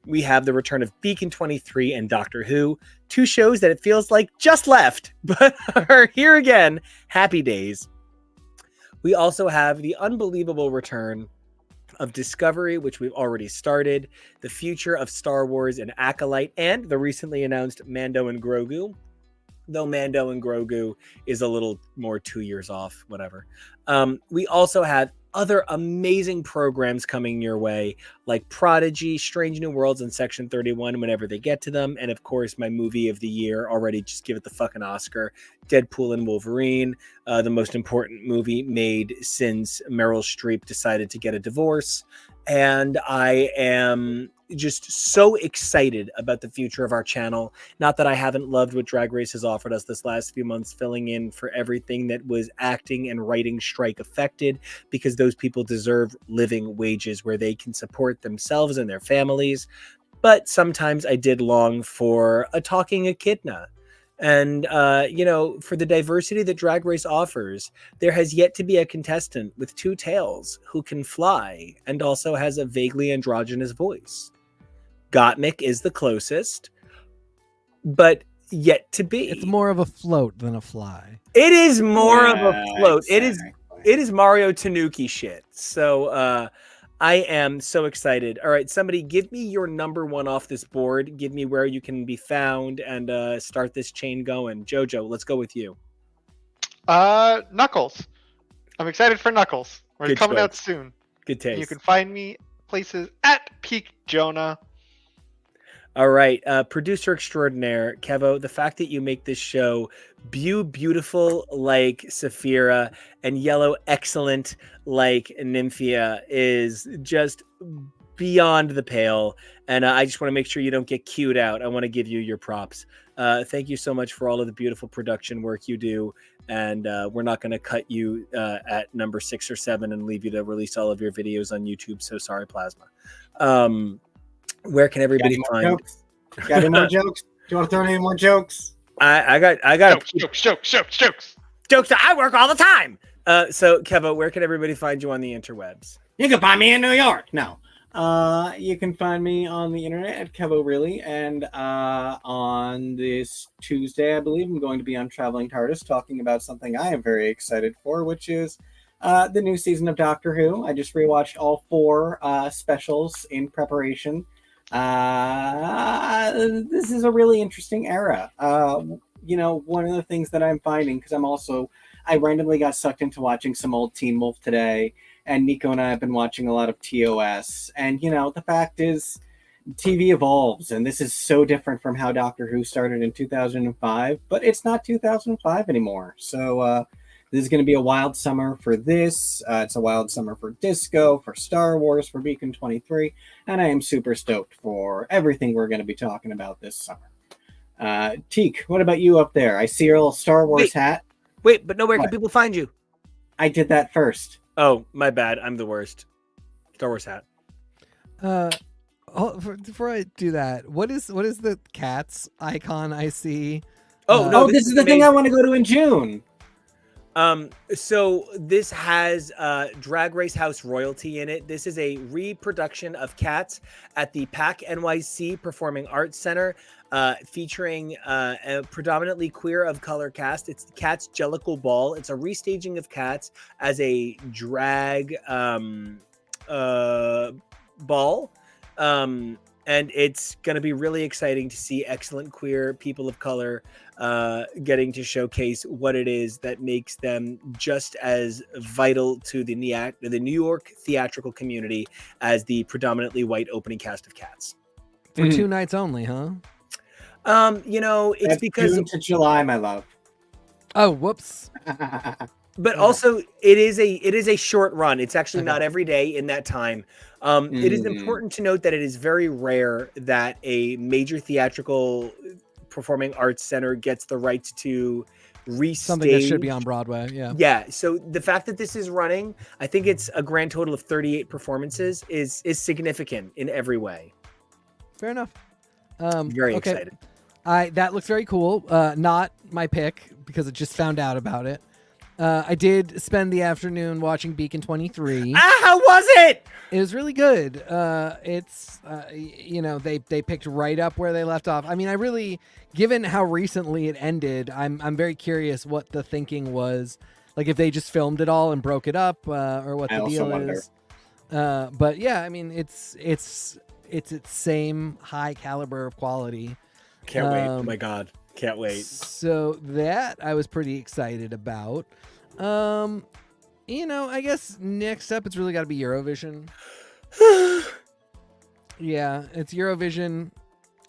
We have the return of Beacon 23 and Doctor Who, two shows that it feels like just left, but are here again. Happy days. We also have the unbelievable return of Discovery, which we've already started, the future of Star Wars and Acolyte, and the recently announced Mando and Grogu, though Mando and Grogu is a little more 2 years off, whatever. We also have other amazing programs coming your way, like Prodigy, Strange New Worlds, and Section 31 whenever they get to them. And of course, my movie of the year, already just give it the fucking Oscar, Deadpool and Wolverine, the most important movie made since Meryl Streep decided to get a divorce. And I am just so excited about the future of our channel. Not that I haven't loved what Drag Race has offered us this last few months, filling in for everything that was acting and writing strike affected, because those people deserve living wages where they can support themselves and their families. But sometimes I did long for a talking echidna. And, for the diversity that Drag Race offers, there has yet to be a contestant with two tails who can fly and also has a vaguely androgynous voice. Gottmik is the closest, but yet to be. It's more of a float than a fly. It is more of a float. Exactly. It is Mario Tanuki shit. So, I am so excited. All right, somebody give me your number one off this board. Give me where you can be found and start this chain going. Jojo, let's go with you. Knuckles. I'm excited for Knuckles. We're Good coming choice. out soon. Good taste. You can find me places at Peak Jonah. All right, producer extraordinaire, Kevo, the fact that you make this show beautiful like Saphira and yellow excellent like Nymphia is just beyond the pale. And I just want to make sure you don't get queued out. I want to give you your props. Thank you so much for all of the beautiful production work you do. And we're not going to cut you at number 6 or 7 and leave you to release all of your videos on YouTube. So sorry, Plasma. Where can everybody find? Got any more jokes? Do you want to throw any more jokes? I got Jokes. jokes that I work all the time. So Kevo, where can everybody find you on the interwebs? You can find me in New York. No. You can find me on the internet at Kevo Really, and on this Tuesday, I believe, I'm going to be on Traveling TARDIS talking about something I am very excited for, which is the new season of Doctor Who. I just rewatched all 4 specials in preparation. This is a really interesting era. One of the things that I'm finding, because I randomly got sucked into watching some old Teen Wolf today, and Nico and I have been watching a lot of TOS. And, the fact is, TV evolves, and this is so different from how Doctor Who started in 2005, but it's not 2005 anymore. So this is going to be a wild summer for this. It's a wild summer for Disco, for Star Wars, for Beacon 23, and I am super stoked for everything we're going to be talking about this summer. Teak, what about you up there? I see your little Star Wars hat. Wait, but where can people find you? I did that first. Oh, my bad. I'm the worst. Star Wars hat. Before I do that, what is the cats icon I see? This is the thing I want to go to in June. So this has Drag Race House royalty in it. This is a reproduction of Cats at the PAC NYC Performing Arts Center, featuring a predominantly queer of color cast. It's the Cats Jellicle Ball. It's a restaging of Cats as a drag ball. And it's going to be really exciting to see excellent queer people of color getting to showcase what it is that makes them just as vital to the New York theatrical community as the predominantly white opening cast of Cats. For 2 nights only, huh? It's That's because June to July, my love. Oh, whoops. But also it is a short run. It's actually not every day in that time. It is important to note that it is very rare that a major theatrical performing arts center gets the rights to restage something that should be on Broadway. Yeah. So the fact that this is running, I think it's a grand total of 38 performances, is significant in every way. Fair enough. Very excited. That looks very cool. Not my pick because I just found out about it. I did spend the afternoon watching Beacon 23. How was it? It was really good. It's they picked right up where they left off. I mean, I really, given how recently it ended, I'm very curious what the thinking was. Like if they just filmed it all and broke it up, or what the deal is. But yeah, I mean, it's its same high caliber of quality. Can't wait. Oh my God. Can't wait. So that I was pretty excited about. I guess next up it's really got to be Eurovision. Yeah, it's Eurovision,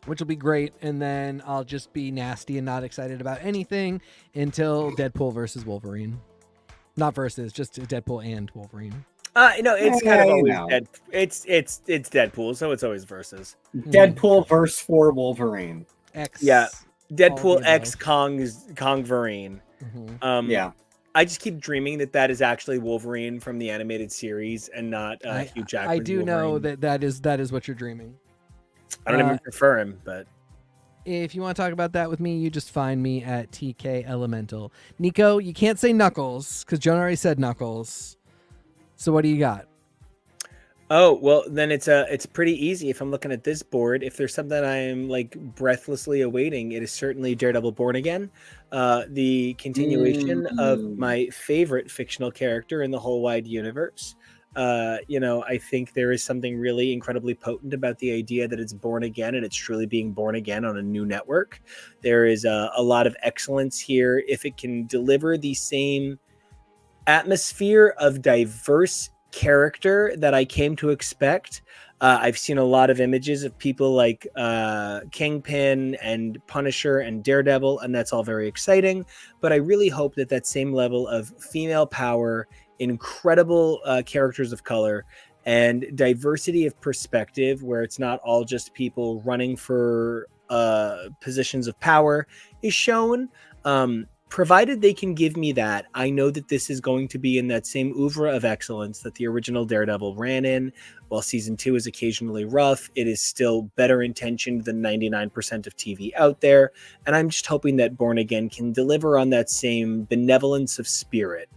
which will be great, and then I'll just be nasty and not excited about anything until Deadpool versus Wolverine. Not versus, just Deadpool and Wolverine. It's kind of always it's Deadpool, so it's always versus. Deadpool verse for Wolverine. Deadpool X Kongverine. Yeah. I just keep dreaming that is actually Wolverine from the animated series and not Hugh Jackman. I do know that is what you're dreaming. I don't even prefer him, but if you want to talk about that with me, you just find me at TK Elemental. Nico, you can't say Knuckles because Jonah already said Knuckles. So what do you got? Oh, well, then it's pretty easy. If I'm looking at this board, if there's something I am like breathlessly awaiting, it is certainly Daredevil Born Again, the continuation of my favorite fictional character in the whole wide universe. I think there is something really incredibly potent about the idea that it's born again and it's truly being born again on a new network. There is a lot of excellence here. If it can deliver the same atmosphere of diverse character that I came to expect I've seen a lot of images of people like Kingpin and Punisher and Daredevil, and that's all very exciting. But I really hope that that same level of female power, incredible characters of color, and diversity of perspective, where it's not all just people running for positions of power, is shown. Provided they can give me that, I know that this is going to be in that same oeuvre of excellence that the original Daredevil ran in. While season 2 is occasionally rough, it is still better intentioned than 99% of TV out there. And I'm just hoping that Born Again can deliver on that same benevolence of spirit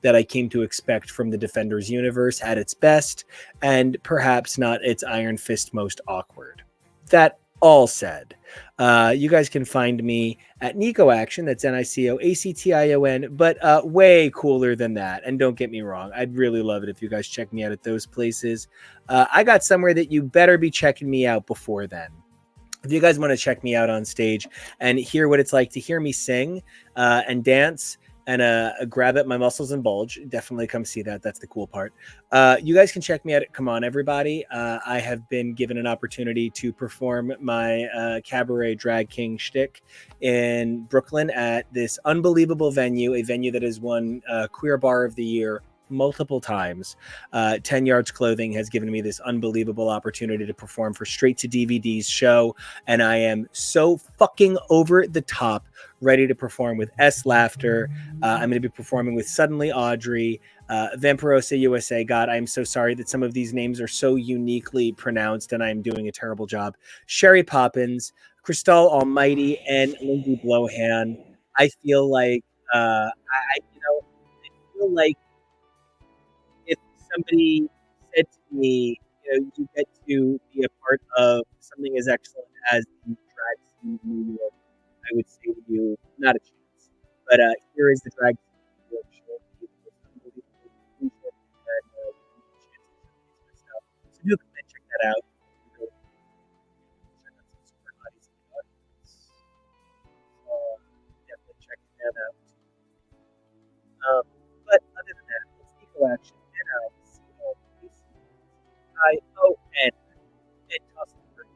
that I came to expect from the Defenders universe at its best, and perhaps not its Iron Fist most awkward. That all said, you guys can find me at Nico Action. That's NicoAction, but way cooler than that. And don't get me wrong, I'd really love it if you guys check me out at those places. I got somewhere that you better be checking me out before then. If you guys want to check me out on stage and hear what it's like to hear me sing and dance and grab at my muscles and bulge, definitely come see that. That's the cool part. You guys can check me out at Come On Everybody. I have been given an opportunity to perform my cabaret drag king shtick in Brooklyn at this unbelievable venue, a venue that has won Queer Bar of the Year multiple times. 10 Yards Clothing has given me this unbelievable opportunity to perform for Straight to DVD's show, and I am so fucking over the top ready to perform with S Laughter. I'm going to be performing with Suddenly Audrey, Vampirosa USA. God, I'm so sorry that some of these names are so uniquely pronounced and I'm doing a terrible job. Sherry Poppins, Cristal Almighty, and Lindsay Blowhan. I feel like if somebody said to me, you get to be a part of something as excellent as the drag scene in New York, I would say to you, not a chance. But here is the drag scene in New York show. So do come and check that out. Definitely check that out. But other than that, it's Nico Action, NicoAction, and toss the bird.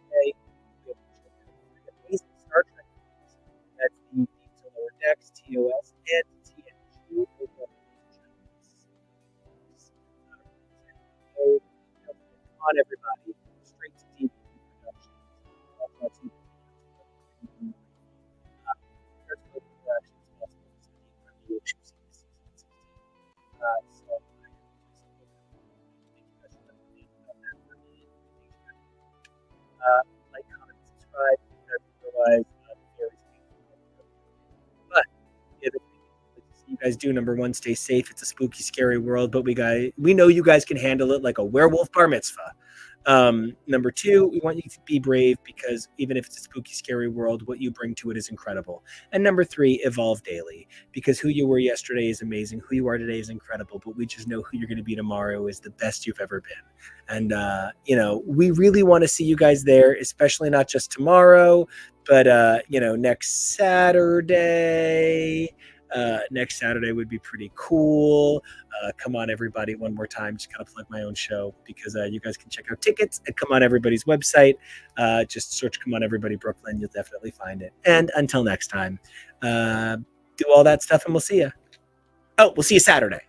Today, we have amazing Star Trek movies. That's the Deep to Lower Decks, TOS, and TNG. Come on, everybody. Straight to TV productions. Like, comment, subscribe. Otherwise, but yeah, the thing you guys do. Number one, stay safe. It's a spooky, scary world, but we know you guys can handle it like a werewolf bar mitzvah. Number two, we want you to be brave, because even if it's a spooky, scary world, what you bring to it is incredible. And number three, evolve daily, because who you were yesterday is amazing. Who you are today is incredible, but we just know who you're going to be tomorrow is the best you've ever been. And, we really want to see you guys there, especially not just tomorrow, but, next Saturday. Next Saturday would be pretty cool. Come on, everybody. One more time, just gotta plug my own show, because you guys can check out tickets at Come On Everybody's website. Just search Come On Everybody Brooklyn. You'll definitely find it. And until next time, do all that stuff and we'll see you. Oh, we'll see you Saturday.